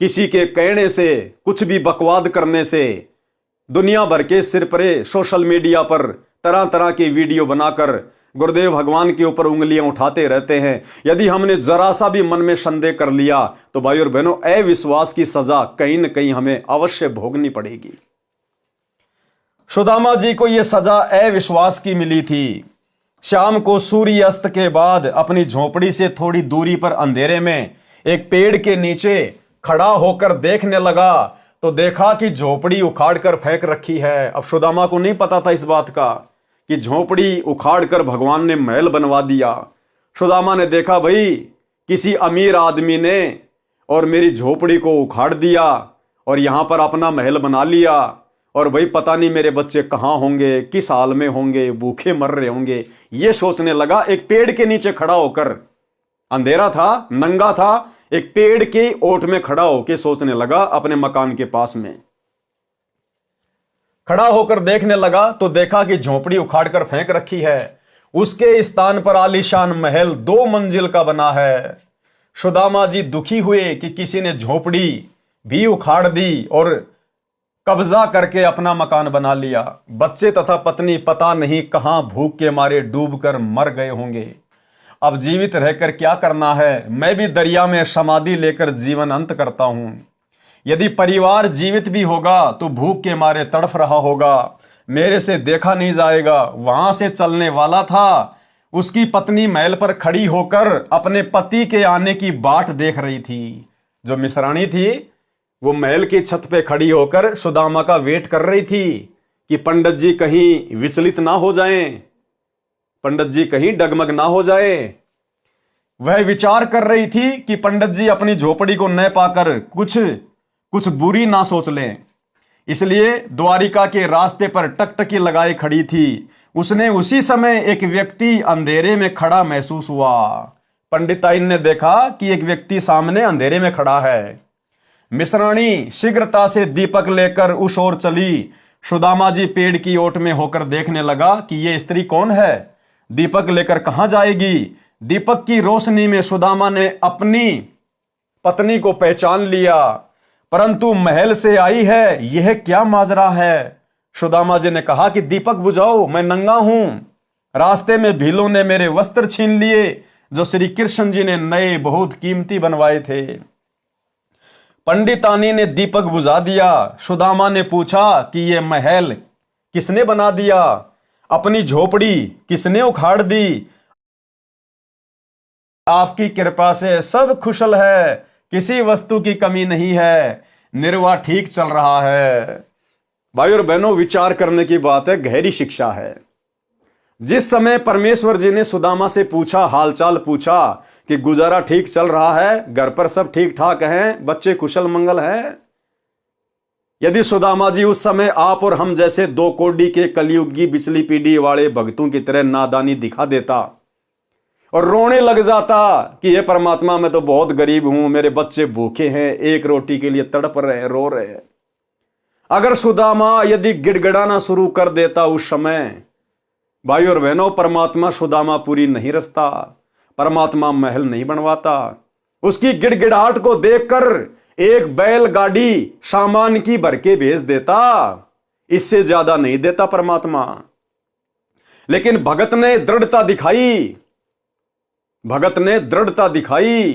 [SPEAKER 1] किसी के कहने से, कुछ भी बकवाद करने से, दुनिया भर के सिर परे सोशल मीडिया पर तरह तरह की वीडियो बनाकर गुरुदेव भगवान के ऊपर उंगलियां उठाते रहते हैं, यदि हमने जरा सा भी मन में संदेह कर लिया तो भाई और बहनों, अविश्वास की सजा कहीं न कहीं हमें अवश्य भोगनी पड़ेगी। सुदामा जी को यह सजा अविश्वास की मिली थी। शाम को सूर्यास्त के बाद अपनी झोपड़ी से थोड़ी दूरी पर अंधेरे में एक पेड़ के नीचे खड़ा होकर देखने लगा तो देखा कि झोपड़ी उखाड़ कर फेंक रखी है। अब सुदामा को नहीं पता था इस बात का कि झोपड़ी उखाड़ कर भगवान ने महल बनवा दिया। सुदामा ने देखा भाई किसी अमीर आदमी ने और मेरी झोपड़ी को उखाड़ दिया और यहां पर अपना महल बना लिया, और भाई पता नहीं मेरे बच्चे कहाँ होंगे, किस हाल में होंगे, भूखे मर रहे होंगे। ये सोचने लगा एक पेड़ के नीचे खड़ा होकर, अंधेरा था, नंगा था, एक पेड़ के ओट में खड़ा होकर सोचने लगा अपने मकान के पास में। खड़ा होकर देखने लगा तो देखा कि झोपड़ी उखाड़ कर फेंक रखी है। उसके स्थान पर आलीशान महल 2 मंजिल का बना है। सुदामा जी दुखी हुए कि किसी ने झोपड़ी भी उखाड़ दी और कब्जा करके अपना मकान बना लिया। बच्चे तथा पत्नी पता नहीं कहां भूख के मारे डूबकर मर गए होंगे। अब जीवित रहकर क्या करना है, मैं भी दरिया में समाधि लेकर जीवन अंत करता हूं। यदि परिवार जीवित भी होगा तो भूख के मारे तड़फ रहा होगा, मेरे से देखा नहीं जाएगा। वहां से चलने वाला था, उसकी पत्नी महल पर खड़ी होकर अपने पति के आने की बाट देख रही थी। जो मिसरानी थी वो महल की छत पे खड़ी होकर सुदामा का वेट कर रही थी कि पंडित जी कहीं विचलित ना हो जाएं, पंडित जी कहीं डगमग ना हो जाए। वह विचार कर रही थी कि पंडित जी अपनी झोपड़ी को न पाकर कुछ बुरी ना सोच लें। इसलिए द्वारिका के रास्ते पर टकटकी लगाए खड़ी थी। उसने उसी समय एक व्यक्ति अंधेरे में खड़ा महसूस हुआ। पंडिताइन ने देखा कि एक व्यक्ति सामने अंधेरे में खड़ा है। मिश्राणी शीघ्रता से दीपक लेकर उस ओर चली। सुदामा जी पेड़ की ओट में होकर देखने लगा कि यह स्त्री कौन है, दीपक लेकर कहां जाएगी। दीपक की रोशनी में सुदामा ने अपनी पत्नी को पहचान लिया, परंतु महल से आई है, यह क्या माजरा है। सुदामा जी ने कहा कि दीपक बुझाओ, मैं नंगा हूं। रास्ते में भीलों ने मेरे वस्त्र छीन लिए जो श्री कृष्ण जी ने नए बहुत कीमती बनवाए थे। पंडितानी ने दीपक बुझा दिया। सुदामा ने पूछा कि यह महल किसने बना दिया, अपनी झोपड़ी किसने उखाड़ दी। आपकी कृपा से सब कुशल है, किसी वस्तु की कमी नहीं है, निर्वाह ठीक चल रहा है। भाई और बहनों, विचार करने की बात है, गहरी शिक्षा है। जिस समय परमेश्वर जी ने सुदामा से पूछा, हालचाल पूछा कि गुजारा ठीक चल रहा है, घर पर सब ठीक ठाक हैं, बच्चे कुशल मंगल हैं। यदि सुदामा जी उस समय आप और हम जैसे 2 कोड़ी के कलयुगी बिचली पीढ़ी वाले भक्तों की तरह नादानी दिखा देता और रोने लग जाता कि ये परमात्मा, मैं तो बहुत गरीब हूं, मेरे बच्चे भूखे हैं, एक रोटी के लिए तड़प रहे हैं, रो रहे हैं। अगर सुदामा यदि गिड़गिड़ाना शुरू कर देता उस समय, भाई और बहनों, परमात्मा सुदामापुरी नहीं रचता, परमात्मा महल नहीं बनवाता। उसकी गिड़गिड़ाहट को देखकर एक बैलगाड़ी सामान की भर के भेज देता, इससे ज्यादा नहीं देता परमात्मा। लेकिन भगत ने दृढ़ता दिखाई, भगत ने दृढ़ता दिखाई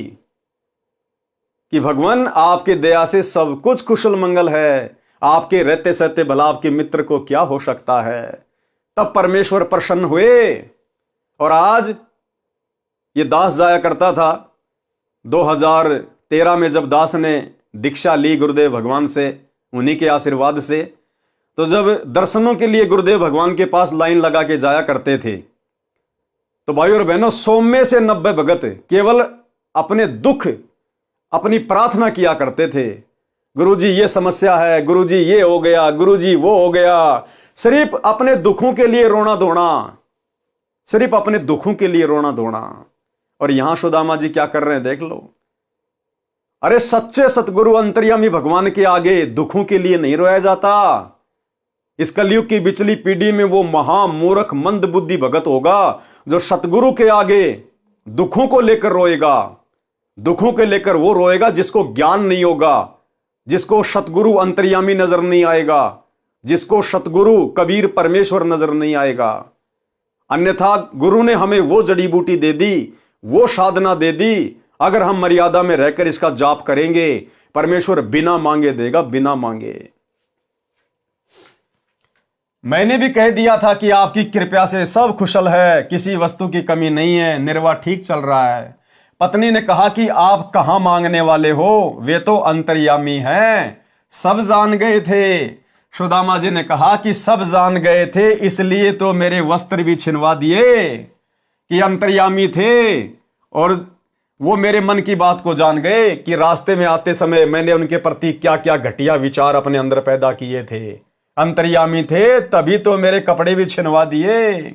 [SPEAKER 1] कि भगवान आपके दया से सब कुछ कुशल मंगल है, आपके रहते सहते भला आपके मित्र को क्या हो सकता है। तब परमेश्वर प्रसन्न हुए। और आज ये दास जाया करता था 2013 में, जब दास ने दीक्षा ली गुरुदेव भगवान से, उन्हीं के आशीर्वाद से, तो जब दर्शनों के लिए गुरुदेव भगवान के पास लाइन लगा के जाया करते थे, तो भाई और बहनों, 100 में से 90 भगत केवल अपने दुख, अपनी प्रार्थना किया करते थे। गुरुजी ये समस्या है, गुरुजी ये हो गया, गुरुजी वो हो गया। सिर्फ अपने दुखों के लिए रोना धोना, सिर्फ अपने दुखों के लिए रोना धोना। और यहां सुदामा जी क्या कर रहे हैं देख लो। अरे सच्चे सतगुरु अंतर्यामी भगवान के आगे दुखों के लिए नहीं रोया जाता। इस कलयुग की बिचली पीढ़ी में वो महामूर्ख मंद बुद्धि भगत होगा जो सतगुरु के आगे दुखों को लेकर रोएगा। दुखों के लेकर वो रोएगा जिसको ज्ञान नहीं होगा, जिसको सतगुरु अंतर्यामी नजर नहीं आएगा, जिसको सतगुरु कबीर परमेश्वर नजर नहीं आएगा। अन्यथा गुरु ने हमें वो जड़ी बूटी दे दी, वो साधना दे दी, अगर हम मर्यादा में रहकर इसका जाप करेंगे, परमेश्वर बिना मांगे देगा, बिना मांगे। मैंने भी कह दिया था कि आपकी कृपा से सब कुशल है, किसी वस्तु की कमी नहीं है, निर्वाह ठीक चल रहा है। पत्नी ने कहा कि आप कहां मांगने वाले हो, वे तो अंतर्यामी हैं, सब जान गए थे। सुदामा जी ने कहा कि सब जान गए थे, इसलिए तो मेरे वस्त्र भी छिनवा दिए कि अंतर्यामी थे। और वो मेरे मन की बात को जान गए कि रास्ते में आते समय मैंने उनके प्रति क्या क्या घटिया विचार अपने अंदर पैदा किए थे। अंतर्यामी थे तभी तो मेरे कपड़े भी छिनवा दिए।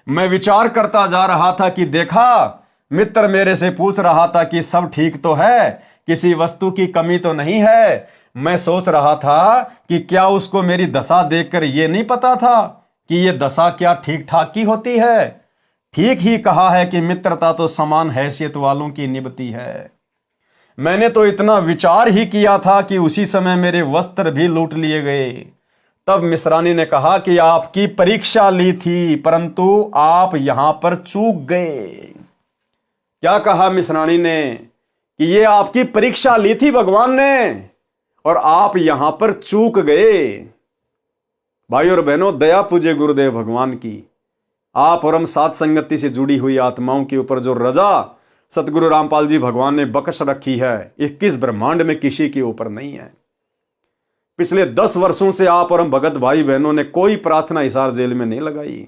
[SPEAKER 1] मैं विचार करता जा रहा था कि देखा, मित्र मेरे से पूछ रहा था कि सब ठीक तो है, किसी वस्तु की कमी तो नहीं है। मैं सोच रहा था कि क्या उसको मेरी दशा देखकर यह नहीं पता था कि यह दशा क्या ठीक ठाक की होती है। ठीक ही कहा है कि मित्रता तो समान हैसियत वालों की निभती है। मैंने तो इतना विचार ही किया था कि उसी समय मेरे वस्त्र भी लूट लिए गए। तब मिश्रानी ने कहा कि आपकी परीक्षा ली थी, परंतु आप यहां पर चूक गए। क्या कहा मिश्रानी ने कि ये आपकी परीक्षा ली थी भगवान ने और आप यहां पर चूक गए। भाई और बहनों, दया पूजे गुरुदेव भगवान की। आप और हम साथ संगति से जुड़ी हुई आत्माओं के ऊपर जो रजा सतगुरु रामपाल जी भगवान ने बख्श रखी है, 21 ब्रह्मांड में किसी के ऊपर नहीं है। पिछले 10 वर्षों से आप और हम भगत भाई बहनों ने कोई प्रार्थना हिसार जेल में नहीं लगाई।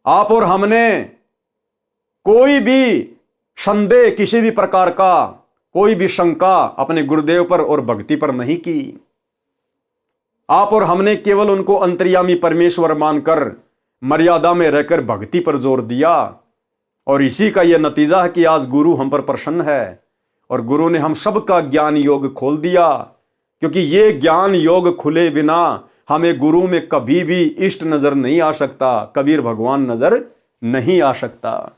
[SPEAKER 1] आप और हमने कोई भी संदेह, किसी भी प्रकार का कोई भी शंका अपने गुरुदेव पर और भक्ति पर नहीं की। आप और हमने केवल उनको अंतर्यामी परमेश्वर मानकर मर्यादा में रहकर भक्ति पर जोर दिया। और इसी का यह नतीजा है कि आज गुरु हम पर प्रसन्न है और गुरु ने हम सबका ज्ञान योग खोल दिया। क्योंकि ये ज्ञान योग खुले बिना हमें गुरु में कभी भी इष्ट नजर नहीं आ सकता, कबीर भगवान नजर नहीं आ सकता।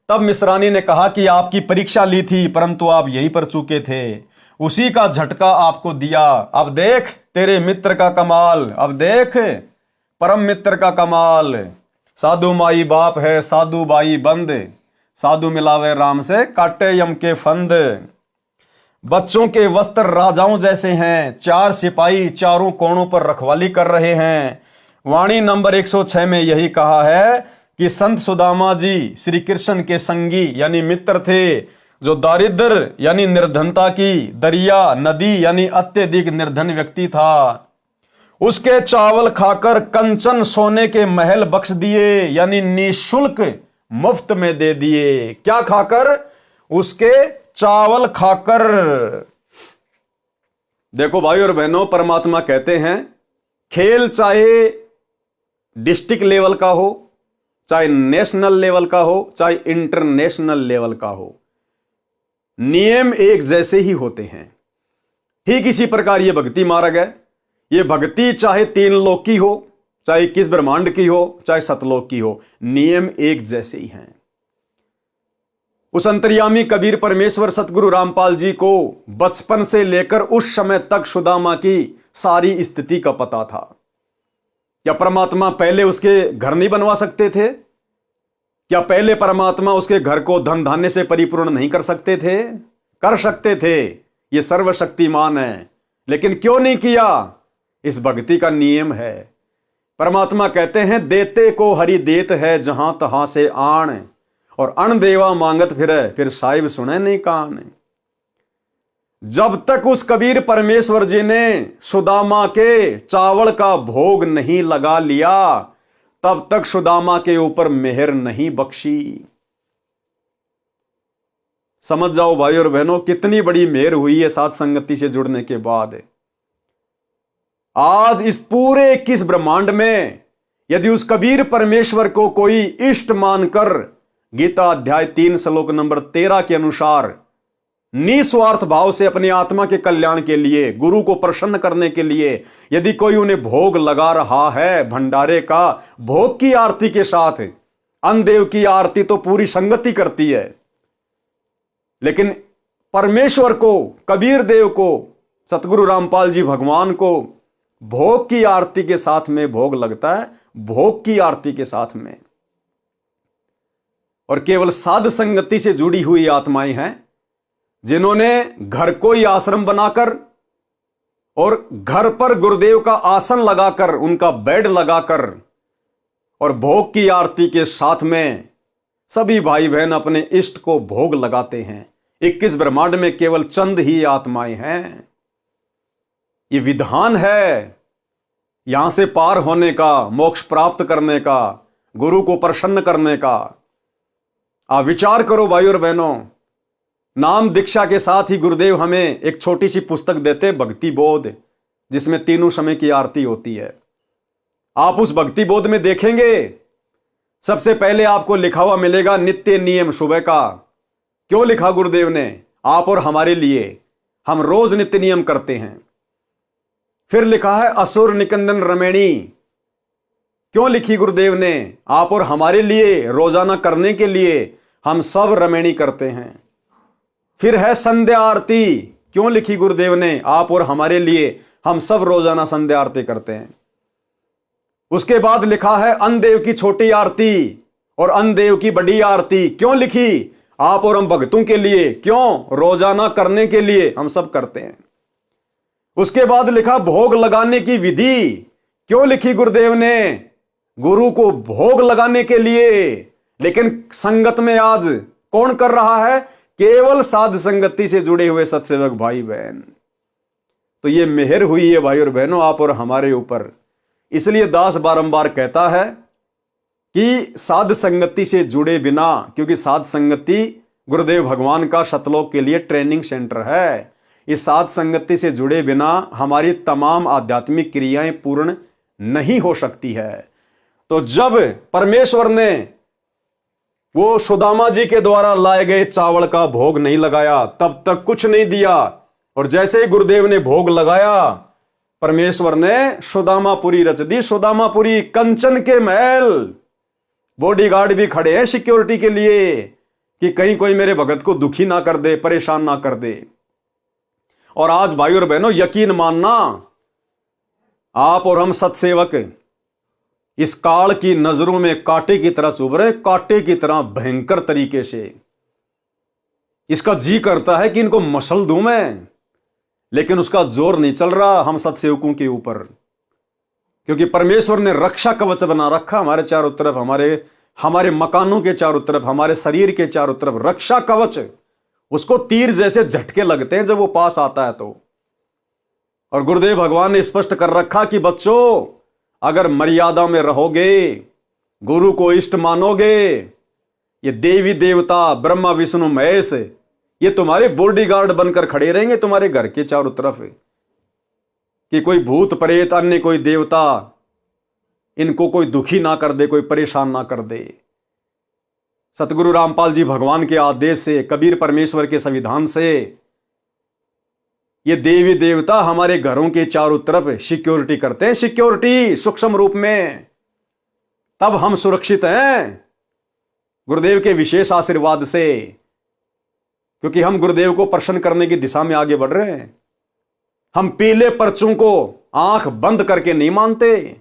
[SPEAKER 1] तब मिश्रानी ने कहा कि आपकी परीक्षा ली थी परंतु आप यहीं पर चूके थे, उसी का झटका आपको दिया। अब देख तेरे मित्र का कमाल, अब देख परम मित्र का कमाल। साधु माई बाप है, साधु बाई बंद, साधु मिलावे राम से काटे यम के फंद। बच्चों के वस्त्र राजाओं जैसे हैं, 4 सिपाही चारों कोणों पर रखवाली कर रहे हैं। वाणी नंबर 106 में यही कहा है कि संत सुदामा जी श्री कृष्ण के संगी यानी मित्र थे, जो दारिद्र यानी निर्धनता की दरिया नदी यानी अत्यधिक निर्धन व्यक्ति था, उसके चावल खाकर कंचन सोने के महल बख्श दिए, यानी निःशुल्क मुफ्त में दे दिए। क्या खाकर? उसके चावल खाकर। देखो भाई और बहनों, परमात्मा कहते हैं खेल चाहे डिस्ट्रिक्ट लेवल का हो, चाहे नेशनल लेवल का हो, चाहे इंटरनेशनल लेवल का हो, नियम एक जैसे ही होते हैं। ठीक इसी प्रकार ये भक्ति मार्ग है। ये भक्ति चाहे 3 लोक की हो, चाहे 21 ब्रह्मांड की हो, चाहे सतलोक की हो, नियम एक जैसे ही हैं। उस अंतर्यामी कबीर परमेश्वर सतगुरु रामपाल जी को बचपन से लेकर उस समय तक सुदामा की सारी स्थिति का पता था। क्या परमात्मा पहले उसके घर नहीं बनवा सकते थे? क्या पहले परमात्मा उसके घर को धन धान्य से परिपूर्ण नहीं कर सकते थे? कर सकते थे, ये सर्वशक्तिमान है, लेकिन क्यों नहीं किया? इस भक्ति का नियम है। परमात्मा कहते हैं देते को हरि देत है जहां तहां से आण, और अण देवा मांगत फिर साहिब सुने नहीं कान। जब तक उस कबीर परमेश्वर जी ने सुदामा के चावल का भोग नहीं लगा लिया, तब तक सुदामा के ऊपर मेहर नहीं बख्शी। समझ जाओ भाई और बहनों, कितनी बड़ी मेहर हुई है साथ संगति से जुड़ने के बाद। आज इस पूरे 21 ब्रह्मांड में यदि उस कबीर परमेश्वर को कोई इष्ट मानकर गीता अध्याय 3 श्लोक नंबर 13 के अनुसार निस्वार्थ भाव से अपनी आत्मा के कल्याण के लिए, गुरु को प्रसन्न करने के लिए यदि कोई उन्हें भोग लगा रहा है भंडारे का, भोग की आरती के साथ, अन्नदेव की आरती तो पूरी संगति करती है, लेकिन परमेश्वर को, कबीर देव को, सतगुरु रामपाल जी भगवान को भोग की आरती के साथ में भोग लगता है, भोग की आरती के साथ में। और केवल साध संगति से जुड़ी हुई आत्माएं हैं जिन्होंने घर को ही आश्रम बनाकर और घर पर गुरुदेव का आसन लगाकर, उनका बेड लगाकर और भोग की आरती के साथ में सभी भाई बहन अपने इष्ट को भोग लगाते हैं। 21 ब्रह्मांड में केवल चंद ही आत्माएं हैं। ये विधान है यहां से पार होने का, मोक्ष प्राप्त करने का, गुरु को प्रसन्न करने का। आप विचार करो भाई और बहनों, नाम दीक्षा के साथ ही गुरुदेव हमें एक छोटी सी पुस्तक देते, भक्ति बोध, जिसमें तीनों समय की आरती होती है। आप उस भक्ति बोध में देखेंगे सबसे पहले आपको लिखा हुआ मिलेगा नित्य नियम सुबह का। क्यों लिखा गुरुदेव ने? आप और हमारे लिए, हम रोज नित्य नियम करते हैं। फिर लिखा है असुर निकंदन रमेणी। क्यों लिखी गुरुदेव ने? आप और हमारे लिए, रोजाना करने के लिए हम सब रमेणी करते हैं। फिर है संध्या आरती। क्यों लिखी गुरुदेव ने? आप और हमारे लिए, हम सब रोजाना संध्या आरती करते हैं। उसके बाद लिखा है अन्नदेव की छोटी आरती और अन्नदेव की बड़ी आरती। क्यों लिखी? आप और हम भक्तों के लिए। क्यों? रोजाना करने के लिए हम सब करते हैं। उसके बाद लिखा भोग लगाने की विधि। क्यों लिखी गुरुदेव ने? गुरु को भोग लगाने के लिए। लेकिन संगत में आज कौन कर रहा है? केवल साध संगति से जुड़े हुए सत्सेवक भाई बहन। तो ये मेहर हुई है भाई और बहनों आप और हमारे ऊपर। इसलिए दास बारंबार कहता है कि साध संगति से जुड़े बिना, क्योंकि साध संगति गुरुदेव भगवान का सतलोक के लिए ट्रेनिंग सेंटर है, इस साध संगति से जुड़े बिना हमारी तमाम आध्यात्मिक क्रियाएं पूर्ण नहीं हो सकती है। तो जब परमेश्वर ने वो सुदामा जी के द्वारा लाए गए चावल का भोग नहीं लगाया, तब तक कुछ नहीं दिया। और जैसे ही गुरुदेव ने भोग लगाया, परमेश्वर ने सुदामापुरी रच दी। सुदामापुरी कंचन के महल, बॉडीगार्ड भी खड़े हैं सिक्योरिटी के लिए कि कहीं कोई मेरे भगत को दुखी ना कर दे, परेशान ना कर दे। और आज भाई और बहनों यकीन मानना, आप और हम सत्सेवक इस काल की नजरों में कांटे की तरह चुभ रहे, कांटे की तरह भयंकर तरीके से। इसका जी करता है कि इनको मसल दूं मैं, लेकिन उसका जोर नहीं चल रहा हम सत्सेवकों के ऊपर, क्योंकि परमेश्वर ने रक्षा कवच बना रखा हमारे चारों तरफ, हमारे मकानों के चारों तरफ, हमारे शरीर के चारों तरफ रक्षा कवच। उसको तीर जैसे झटके लगते हैं जब वो पास आता है तो। और गुरुदेव भगवान ने स्पष्ट कर रखा कि बच्चों, अगर मर्यादा में रहोगे, गुरु को इष्ट मानोगे, ये देवी देवता ब्रह्मा विष्णु महेश ये तुम्हारे बॉडीगार्ड बनकर खड़े रहेंगे तुम्हारे घर के चारों तरफ, कि कोई भूत प्रेत अन्य कोई देवता इनको कोई दुखी ना कर दे, कोई परेशान ना कर दे। सतगुरु रामपाल जी भगवान के आदेश से, कबीर परमेश्वर के संविधान से ये देवी देवता हमारे घरों के चारों तरफ सिक्योरिटी करते हैं, सिक्योरिटी सूक्ष्म रूप में, तब हम सुरक्षित हैं गुरुदेव के विशेष आशीर्वाद से, क्योंकि हम गुरुदेव को प्रसन्न करने की दिशा में आगे बढ़ रहे हैं। हम पीले पर्चों को आंख बंद करके नहीं मानते,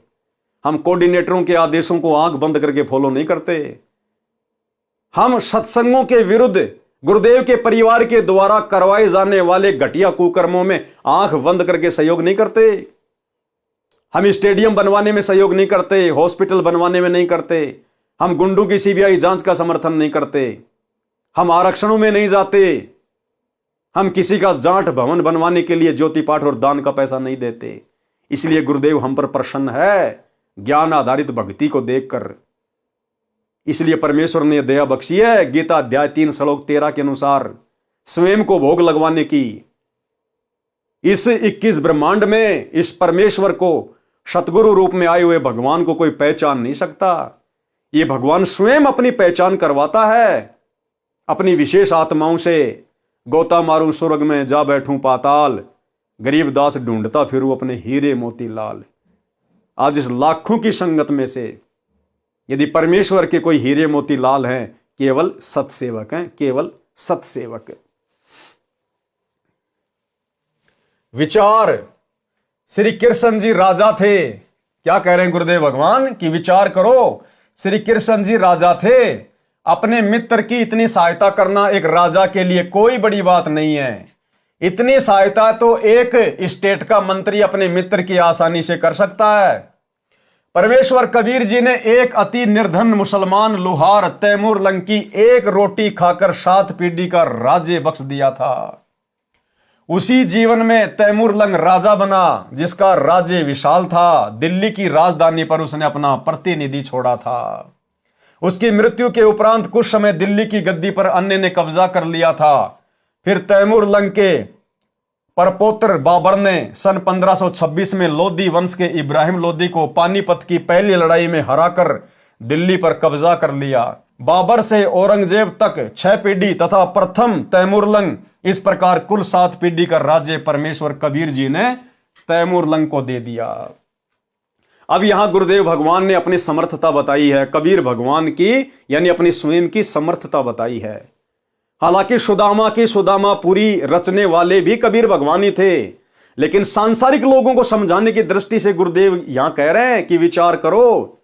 [SPEAKER 1] हम कोऑर्डिनेटरों के आदेशों को आंख बंद करके फॉलो नहीं करते, हम सत्संगों के विरुद्ध गुरुदेव के परिवार के द्वारा करवाए जाने वाले घटिया कुकर्मों में आंख बंद करके सहयोग नहीं करते, हम स्टेडियम बनवाने में सहयोग नहीं करते, हॉस्पिटल बनवाने में नहीं करते, हम गुंडों की सीबीआई जांच का समर्थन नहीं करते, हम आरक्षणों में नहीं जाते, हम किसी का जाट भवन बनवाने के लिए ज्योति पाठ और दान का पैसा नहीं देते। इसलिए गुरुदेव हम पर प्रसन्न है ज्ञान आधारित भक्ति को देखकर। इसलिए परमेश्वर ने दया बख्शी है गीता अध्याय 3 श्लोक 13 के अनुसार स्वयं को भोग लगवाने की। इस 21 ब्रह्मांड में इस परमेश्वर को सतगुरु रूप में आए हुए भगवान को कोई पहचान नहीं सकता। ये भगवान स्वयं अपनी पहचान करवाता है अपनी विशेष आत्माओं से। गोता मारूं स्वर्ग में जा बैठूं पाताल, गरीब दास ढूंढता फिरूं अपने हीरे मोती लाल। आज इस लाखों की संगत में से यदि परमेश्वर के कोई हीरे मोती लाल हैं, केवल सत्सेवक हैं, केवल सत्सेवक। विचार, श्री कृष्ण जी राजा थे। क्या कह रहे हैं गुरुदेव भगवान कि विचार करो, श्री कृष्ण जी राजा थे। अपने मित्र की इतनी सहायता करना एक राजा के लिए कोई बड़ी बात नहीं है। इतनी सहायता तो एक स्टेट का मंत्री अपने मित्र की आसानी से कर सकता है। परमेश्वर कबीर जी ने एक अति निर्धन मुसलमान लुहार तैमूर लंग की एक रोटी खाकर 7 पीढ़ी का राज्य बख्श दिया था। उसी जीवन में तैमूर लंग राजा बना जिसका राज्य विशाल था। दिल्ली की राजधानी पर उसने अपना प्रतिनिधि छोड़ा था। उसकी मृत्यु के उपरांत कुछ समय दिल्ली की गद्दी पर अन्य ने कब्जा कर लिया था। फिर तैमूर लंग के परपोत्र बाबर ने सन 1526 में लोधी वंश के इब्राहिम लोधी को पानीपत की पहली लड़ाई में हराकर दिल्ली पर कब्जा कर लिया। बाबर से औरंगजेब तक 6 पीढ़ी तथा प्रथम तैमूर लंग, इस प्रकार कुल 7 पीढ़ी का राज्य परमेश्वर कबीर जी ने तैमूर लंग को दे दिया। अब यहां गुरुदेव भगवान ने अपनी समर्थता बताई है, कबीर भगवान की यानी अपनी स्वयं की समर्थता बताई है। हालांकि सुदामापुरी रचने वाले भी कबीर भगवान ही थे, लेकिन सांसारिक लोगों को समझाने की दृष्टि से गुरुदेव यहां कह रहे हैं कि विचार करो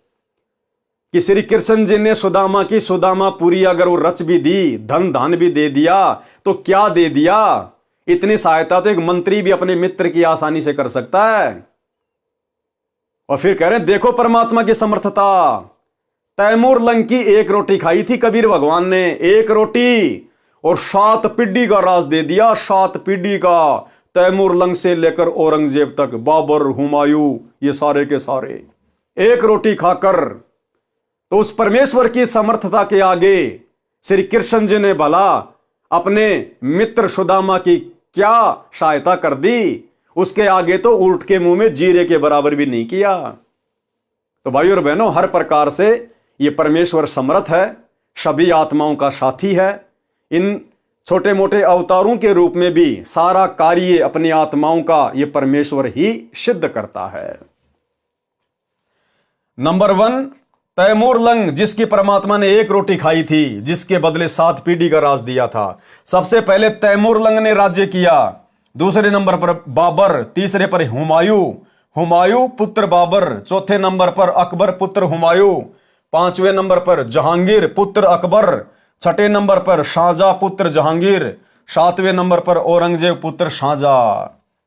[SPEAKER 1] कि श्री कृष्ण जी ने सुदामापुरी अगर वो रच भी दी, धन धान भी दे दिया, तो क्या दे दिया? इतनी सहायता तो एक मंत्री भी अपने मित्र की आसानी से कर सकता है। और फिर कह रहे हैं देखो परमात्मा की समर्थता। तैमूर लंग की एक रोटी खाई थी कबीर भगवान ने, एक रोटी, और 7 पीढ़ी का राज दे दिया। 7 पीढ़ी का, तैमूर लंग से लेकर औरंगजेब तक, बाबर, हुमायूं, ये सारे के सारे एक रोटी खाकर। तो उस परमेश्वर की समर्थता के आगे श्री कृष्ण जी ने भला अपने मित्र सुदामा की क्या सहायता कर दी? उसके आगे तो ऊंट के मुंह में जीरे के बराबर भी नहीं किया। तो भाई और बहनों, हर प्रकार से ये परमेश्वर समर्थ है, सभी आत्माओं का साथी है। इन छोटे मोटे अवतारों के रूप में भी सारा कार्य अपनी आत्माओं का ये परमेश्वर ही सिद्ध करता है। नंबर 1, तैमूर लंग जिसकी परमात्मा ने एक रोटी खाई थी, जिसके बदले 7 पीढ़ी का राज दिया था। सबसे पहले तैमूर लंग ने राज्य किया। दूसरे नंबर पर बाबर, तीसरे पर हुमायूं पुत्र बाबर, चौथे नंबर पर अकबर पुत्र हुमायूं, 5वें नंबर पर जहांगीर पुत्र अकबर, 6ठे नंबर पर शाहजहां पुत्र जहांगीर, 7वें नंबर पर औरंगजेब पुत्र शाहजहां।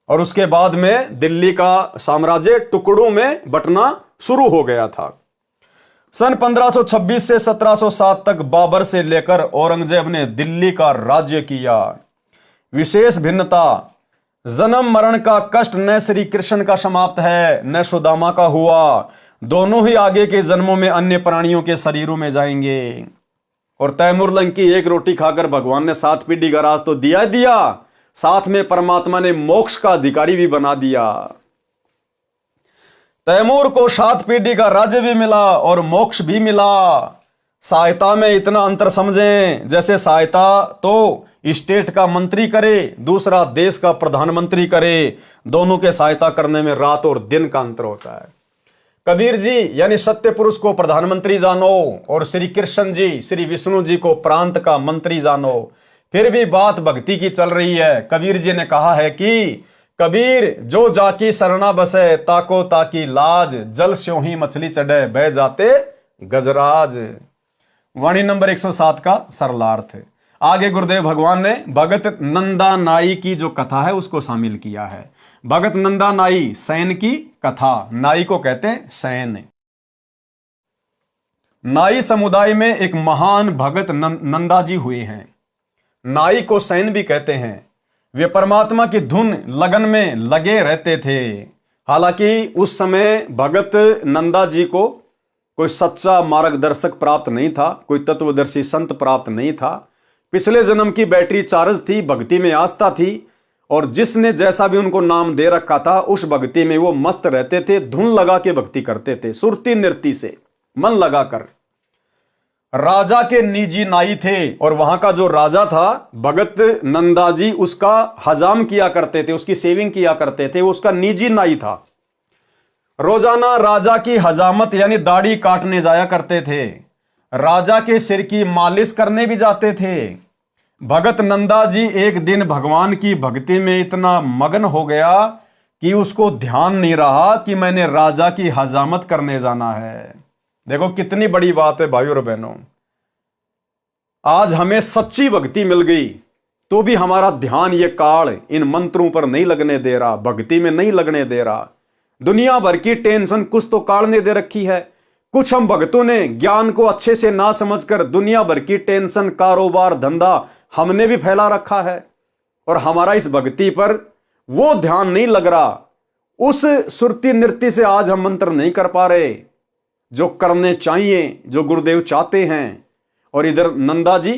[SPEAKER 1] और उसके बाद में दिल्ली का साम्राज्य टुकड़ों में बंटना शुरू हो गया था। सन 1526 से 1707 तक बाबर से लेकर औरंगजेब ने दिल्ली का राज्य किया। विशेष भिन्नता, जन्म मरण का कष्ट न श्री कृष्ण का समाप्त है न सुदामा का हुआ। दोनों ही आगे के जन्मों में अन्य प्राणियों के शरीरों में जाएंगे। और तैमूर लंग की एक रोटी खाकर भगवान ने 7 पीढ़ी का राज तो दिया दिया, साथ में परमात्मा ने मोक्ष का अधिकारी भी बना दिया। तैमूर को 7 पीढ़ी का राज्य भी मिला और मोक्ष भी मिला। सहायता में इतना अंतर समझें, जैसे सहायता तो स्टेट का मंत्री करे, दूसरा देश का प्रधानमंत्री करे। दोनों के सहायता करने में रात और दिन का अंतर होता है। कबीर जी यानी सत्य पुरुष को प्रधानमंत्री जानो और श्री कृष्ण जी श्री विष्णु जी को प्रांत का मंत्री जानो। फिर भी बात भक्ति की चल रही है। कबीर जी ने कहा है कि कबीर जो जाकी शरणा बसे ताको ताकी लाज, जल स्यों ही मछली चढ़े बह जाते गजराज। वाणी नंबर 107 का सरलार्थ। आगे गुरुदेव भगवान ने भगत नंदा नाई की जो कथा है उसको शामिल किया है। भगत नंदा नाई सैन की कथा, नाई को कहते हैं सैन। नाई समुदाय में एक महान भगत नंदा जी हुए हैं। नाई को सैन भी कहते हैं। वे परमात्मा की धुन लगन में लगे रहते थे। हालांकि उस समय भगत नंदा जी को कोई सच्चा मार्गदर्शक प्राप्त नहीं था, कोई तत्वदर्शी संत प्राप्त नहीं था। पिछले जन्म की बैटरी चार्ज थी, भक्ति में आस्था थी, और जिसने जैसा भी उनको नाम दे रखा था उस भक्ति में वो मस्त रहते थे। धुन लगा के भक्ति करते थे, सुरती नृत्य से मन लगाकर। राजा के निजी नाई थे और वहां का जो राजा था भगत नंदा जी उसका हजाम किया करते थे, उसकी सेविंग किया करते थे। वो उसका निजी नाई था। रोजाना राजा की हजामत यानी दाढ़ी काटने जाया करते थे। राजा के सिर की मालिश करने भी जाते थे। भगत नंदा जी एक दिन भगवान की भक्ति में इतना मगन हो गया कि उसको ध्यान नहीं रहा कि मैंने राजा की हजामत करने जाना है। देखो कितनी बड़ी बात है भाइयों और बहनों। आज हमें सच्ची भक्ति मिल गई तो भी हमारा ध्यान ये काल इन मंत्रों पर नहीं लगने दे रहा, भक्ति में नहीं लगने दे रहा। दुनिया भर की टेंशन कुछ तो काल ने दे रखी है। कुछ हम भक्तों ने ज्ञान को अच्छे से ना समझकर दुनिया भर की टेंशन, कारोबार, धंधा हमने भी फैला रखा है और हमारा इस भक्ति पर वो ध्यान नहीं लग रहा। उस सुरती नृत्य से आज हम मंत्र नहीं कर पा रहे जो करने चाहिए, जो गुरुदेव चाहते हैं। और इधर नंदा जी,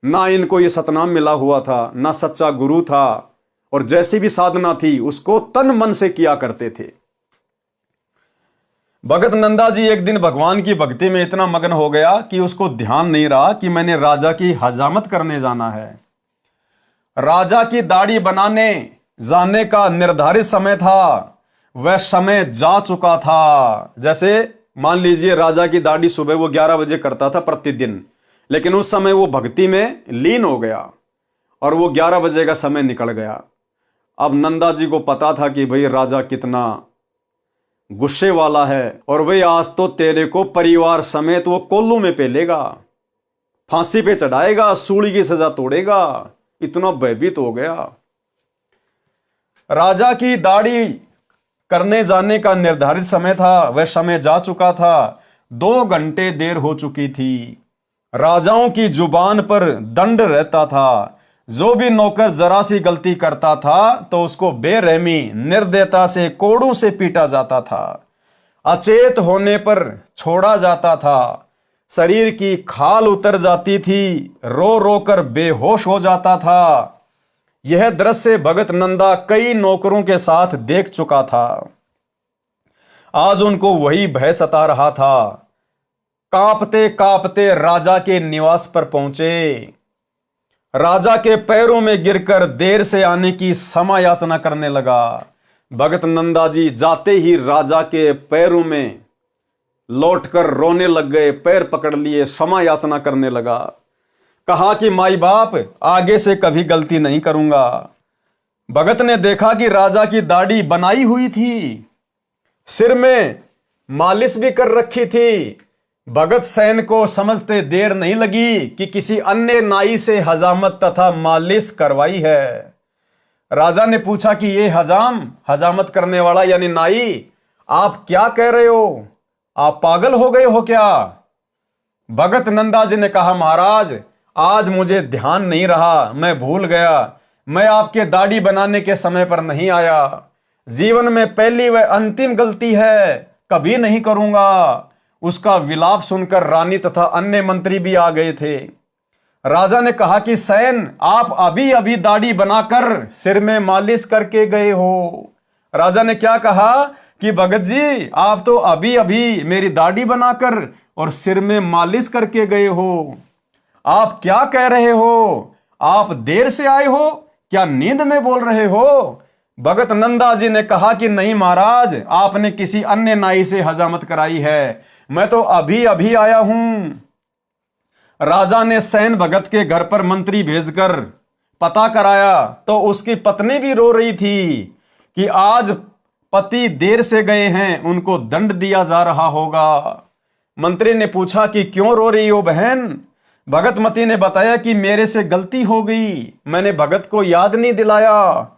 [SPEAKER 1] ना इनको ये सतनाम मिला हुआ था, ना सच्चा गुरु था, और जैसी भी साधना थी उसको तन मन से किया करते थे। भगत नंदा जी एक दिन भगवान की भक्ति में इतना मगन हो गया कि उसको ध्यान नहीं रहा कि मैंने राजा की हजामत करने जाना है। राजा की दाढ़ी बनाने जाने का निर्धारित समय था, वह समय जा चुका था। जैसे मान लीजिए राजा की दाढ़ी सुबह वो 11 बजे करता था प्रतिदिन, लेकिन उस समय वो भक्ति में लीन हो गया और वो 11 बजे का समय निकल गया। अब नंदा जी को पता था कि भाई राजा कितना गुस्से वाला है और भाई आज तो तेरे को परिवार समेत वो कोल्लू में पेलेगा, फांसी पे चढ़ाएगा, सूली की सजा तोड़ेगा। इतना भयभीत हो गया। राजा की दाढ़ी करने जाने का निर्धारित समय था, वह समय जा चुका था। 2 घंटे देर हो चुकी थी। राजाओं की जुबान पर दंड रहता था। जो भी नौकर जरा सी गलती करता था तो उसको बेरहमी निर्दयता से कोड़ों से पीटा जाता था। अचेत होने पर छोड़ा जाता था। शरीर की खाल उतर जाती थी, रो रो कर बेहोश हो जाता था। यह दृश्य भगत नंदा कई नौकरों के साथ देख चुका था। आज उनको वही भय सता रहा था। कांपते कांपते राजा के निवास पर पहुंचे। राजा के पैरों में गिरकर देर से आने की क्षमा याचना करने लगा। भगत नंदा जी जाते ही राजा के पैरों में लौटकर रोने लग गए, पैर पकड़ लिए, क्षमा याचना करने लगा। कहा कि माई बाप आगे से कभी गलती नहीं करूंगा। भगत ने देखा कि राजा की दाढ़ी बनाई हुई थी, सिर में मालिश भी कर रखी थी। भगत सैन को समझते देर नहीं लगी कि किसी अन्य नाई से हजामत तथा मालिश करवाई है। राजा ने पूछा कि ये हजामत करने वाला यानी नाई, आप क्या कह रहे हो? आप पागल हो गए हो क्या? भगत नंदा जी ने कहा, महाराज आज मुझे ध्यान नहीं रहा, मैं भूल गया, मैं आपके दाढ़ी बनाने के समय पर नहीं आया। जीवन में पहली व अंतिम गलती है, कभी नहीं करूंगा। उसका विलाप सुनकर रानी तथा अन्य मंत्री भी आ गए थे। राजा ने कहा कि सैन, आप अभी अभी दाढ़ी बनाकर सिर में मालिश करके गए हो। राजा ने क्या कहा कि भगत जी आप तो अभी अभी मेरी दाढ़ी बनाकर और सिर में मालिश करके गए हो। आप क्या कह रहे हो? आप देर से आए हो? क्या नींद में बोल रहे हो? भगत नंदा जी ने कहा कि नहीं महाराज, आपने किसी अन्य नाई से हजामत कराई है, मैं तो अभी अभी आया हूं। राजा ने सैन भगत के घर पर मंत्री भेजकर पता कराया तो उसकी पत्नी भी रो रही थी कि आज पति देर से गए हैं, उनको दंड दिया जा रहा होगा। मंत्री ने पूछा कि क्यों रो रही हो बहन? भगतमती ने बताया कि मेरे से गलती हो गई, मैंने भगत को याद नहीं दिलाया।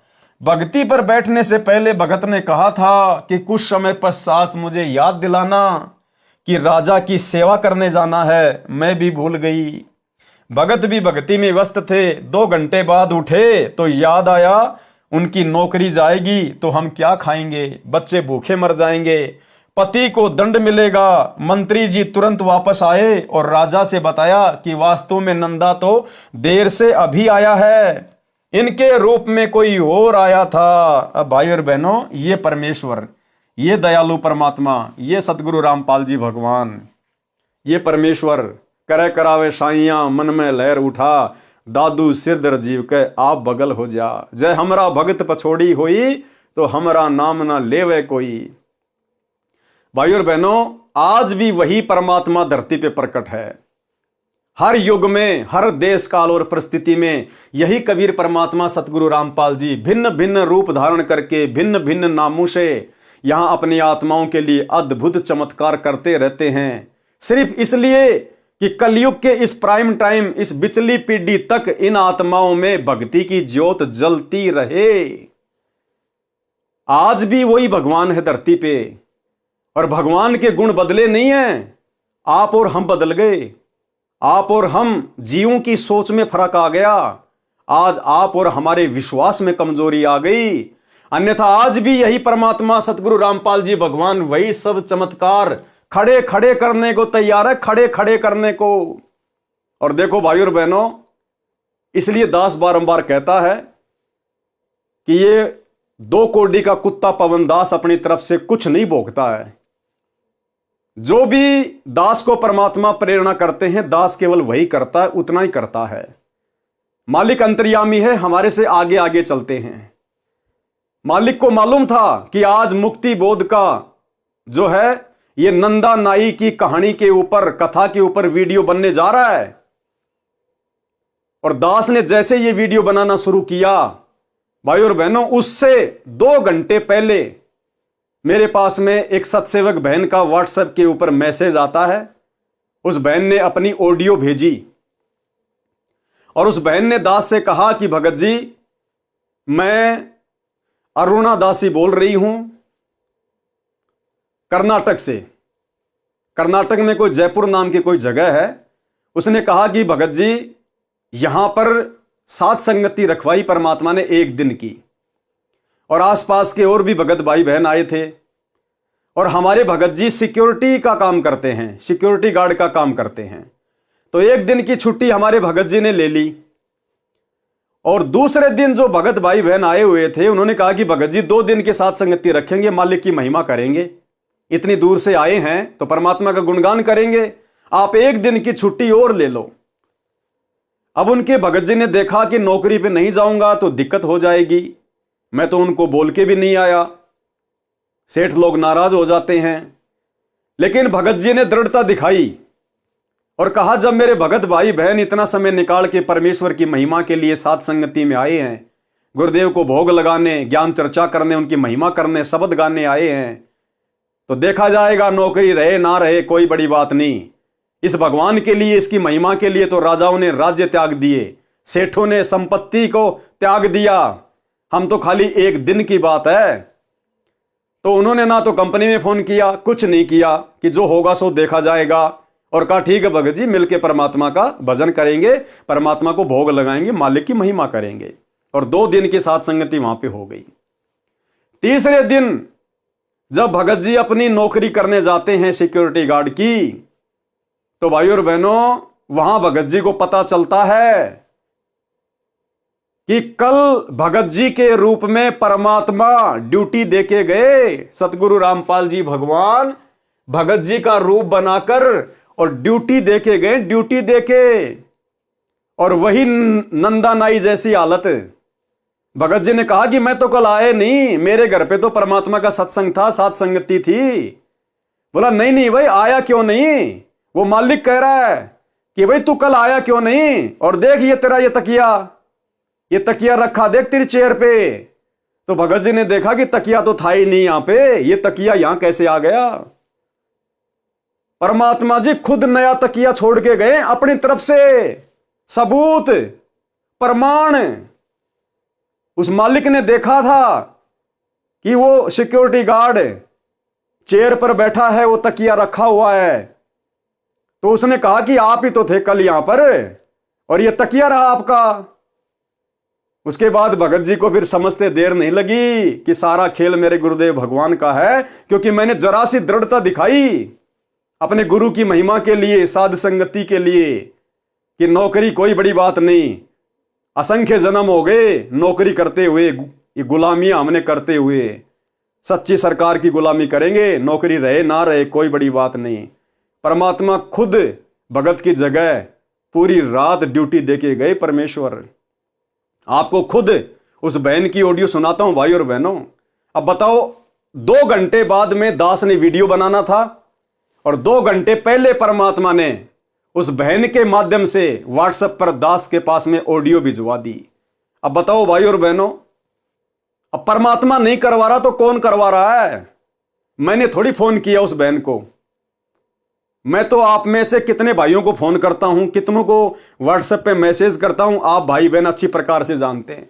[SPEAKER 1] भगती पर बैठने से पहले भगत ने कहा था कि कुछ समय पश्चात मुझे याद दिलाना कि राजा की सेवा करने जाना है, मैं भी भूल गई। भगत भी भक्ति में व्यस्त थे। 2 घंटे बाद उठे तो याद आया उनकी नौकरी जाएगी तो हम क्या खाएंगे, बच्चे भूखे मर जाएंगे, पति को दंड मिलेगा। मंत्री जी तुरंत वापस आए और राजा से बताया कि वास्तव में नंदा तो देर से अभी आया है, इनके रूप में कोई और आया था। अब भाई और बहनों, ये परमेश्वर, ये दयालु परमात्मा, ये सतगुरु रामपाल जी भगवान, ये परमेश्वर करे करावे साइया मन में लहर उठा, दादू सिर दर जीव के आप बगल हो जा। जय हमरा भगत पछोड़ी होई तो हमरा नाम ना लेवे कोई। भाई और बहनों, आज भी वही परमात्मा धरती पे प्रकट है। हर युग में, हर देश काल और परिस्थिति में यही कबीर परमात्मा सतगुरु रामपाल जी भिन्न भिन्न रूप धारण करके भिन्न भिन्न नामों से यहां अपनी आत्माओं के लिए अद्भुत चमत्कार करते रहते हैं, सिर्फ इसलिए कि कलयुग के इस प्राइम टाइम, इस बिचली पीढ़ी तक इन आत्माओं में भक्ति की ज्योत जलती रहे। आज भी वही भगवान है धरती पे और भगवान के गुण बदले नहीं हैं। आप और हम बदल गए, आप और हम जीवों की सोच में फर्क आ गया। आज आप और हमारे विश्वास में कमजोरी आ गई, अन्यथा आज भी यही परमात्मा सतगुरु रामपाल जी भगवान वही सब चमत्कार खड़े खड़े करने को तैयार है, खड़े खड़े करने को। और देखो भाई और बहनों, इसलिए दास बारंबार कहता है कि ये 2 कोड़ी का कुत्ता पवन दास अपनी तरफ से कुछ नहीं भोगता है। जो भी दास को परमात्मा प्रेरणा करते हैं, दास केवल वही करता है, उतना ही करता है। मालिक अंतर्यामी है, हमारे से आगे आगे चलते हैं। मालिक को मालूम था कि आज मुक्ति बोध का जो है ये नंदा नाई की कहानी के ऊपर, कथा के ऊपर वीडियो बनने जा रहा है। और दास ने जैसे ये वीडियो बनाना शुरू किया, भाई और बहनों, उससे 2 घंटे पहले मेरे पास में एक सत्सेवक बहन का व्हाट्सएप के ऊपर मैसेज आता है। उस बहन ने अपनी ऑडियो भेजी और उस बहन ने दास से कहा कि भगत जी, मैं अरुणा दासी बोल रही हूं कर्नाटक से। कर्नाटक में कोई जयपुर नाम की कोई जगह है। उसने कहा कि भगत जी, यहां पर सात संगति रखवाई परमात्मा ने 1 दिन की और आसपास के और भी भगत भाई बहन आए थे और हमारे भगत जी सिक्योरिटी का काम करते हैं, सिक्योरिटी गार्ड का काम करते हैं। तो 1 दिन की छुट्टी हमारे भगत जी ने ले ली और दूसरे दिन जो भगत भाई बहन आए हुए थे उन्होंने कहा कि भगत जी 2 दिन के साथ संगति रखेंगे, मालिक की महिमा करेंगे, इतनी दूर से आए हैं तो परमात्मा का गुणगान करेंगे, आप 1 दिन की छुट्टी और ले लो। अब उनके भगत जी ने देखा कि नौकरी पे नहीं जाऊंगा तो दिक्कत हो जाएगी, मैं तो उनको बोल के भी नहीं आया, सेठ लोग नाराज हो जाते हैं। लेकिन भगत जी ने दृढ़ता दिखाई और कहा, जब मेरे भगत भाई बहन इतना समय निकाल के परमेश्वर की महिमा के लिए साथ संगति में आए हैं, गुरुदेव को भोग लगाने, ज्ञान चर्चा करने, उनकी महिमा करने, शब्द गाने आए हैं, तो देखा जाएगा, नौकरी रहे ना रहे कोई बड़ी बात नहीं। इस भगवान के लिए, इसकी महिमा के लिए तो राजाओं ने राज्य त्याग दिए, सेठों ने संपत्ति को त्याग दिया, हम तो खाली 1 दिन की बात है। तो उन्होंने ना तो कंपनी में फोन किया, कुछ नहीं किया कि जो होगा सो देखा जाएगा, और कहा ठीक है भगत जी, मिलके परमात्मा का भजन करेंगे, परमात्मा को भोग लगाएंगे, मालिक की महिमा करेंगे। और 2 दिन की साथ संगति वहां पे हो गई। तीसरे दिन जब भगत जी अपनी नौकरी करने जाते हैं सिक्योरिटी गार्ड की, तो भाइयों और बहनों, वहां भगत जी को पता चलता है कि कल भगत जी के रूप में परमात्मा ड्यूटी देके गए। सतगुरु रामपाल जी भगवान भगत जी का रूप बनाकर और ड्यूटी देके गए, ड्यूटी देके। और वही नंदा नाई जैसी हालत। भगत जी ने कहा कि मैं तो कल आए नहीं, मेरे घर पे तो परमात्मा का सत्संग था, साथ संगति थी। बोला नहीं नहीं भाई, आया क्यों नहीं? वो मालिक कह रहा है कि भाई तू कल आया क्यों नहीं? और देख ये तेरा ये तकिया रखा देख तेरी चेयर पे। तो भगत जी ने देखा कि तकिया तो था ही नहीं यहां पे, ये तकिया यहां कैसे आ गया? परमात्मा जी खुद नया तकिया छोड़ के गए अपनी तरफ से, सबूत प्रमाण। उस मालिक ने देखा था कि वो सिक्योरिटी गार्ड चेयर पर बैठा है, वो तकिया रखा हुआ है। तो उसने कहा कि आप ही तो थे कल यहां पर, और ये तकिया रहा आपका। उसके बाद भगत जी को फिर समझते देर नहीं लगी कि सारा खेल मेरे गुरुदेव भगवान का है, क्योंकि मैंने जरा सी दृढ़ता दिखाई अपने गुरु की महिमा के लिए, साध संगति के लिए, कि नौकरी कोई बड़ी बात नहीं। असंख्य जन्म हो गए नौकरी करते हुए, ये गुलामियां हमने करते हुए। सच्ची सरकार की गुलामी करेंगे, नौकरी रहे ना रहे कोई बड़ी बात नहीं। परमात्मा खुद भगत की जगह पूरी रात ड्यूटी देके गए परमेश्वर। आपको खुद उस बहन की ऑडियो सुनाता हूं भाई और बहनों। अब बताओ, 2 घंटे बाद में दास ने वीडियो बनाना था, और 2 घंटे पहले परमात्मा ने उस बहन के माध्यम से व्हाट्सएप पर दास के पास में ऑडियो भिजवा दी। अब बताओ भाई और बहनों, अब परमात्मा नहीं करवा रहा तो कौन करवा रहा है? मैंने थोड़ी फोन किया उस बहन को। मैं तो आप में से कितने भाइयों को फोन करता हूं, कितनों को व्हाट्सएप पे मैसेज करता हूं, आप भाई बहन अच्छी प्रकार से जानते हैं।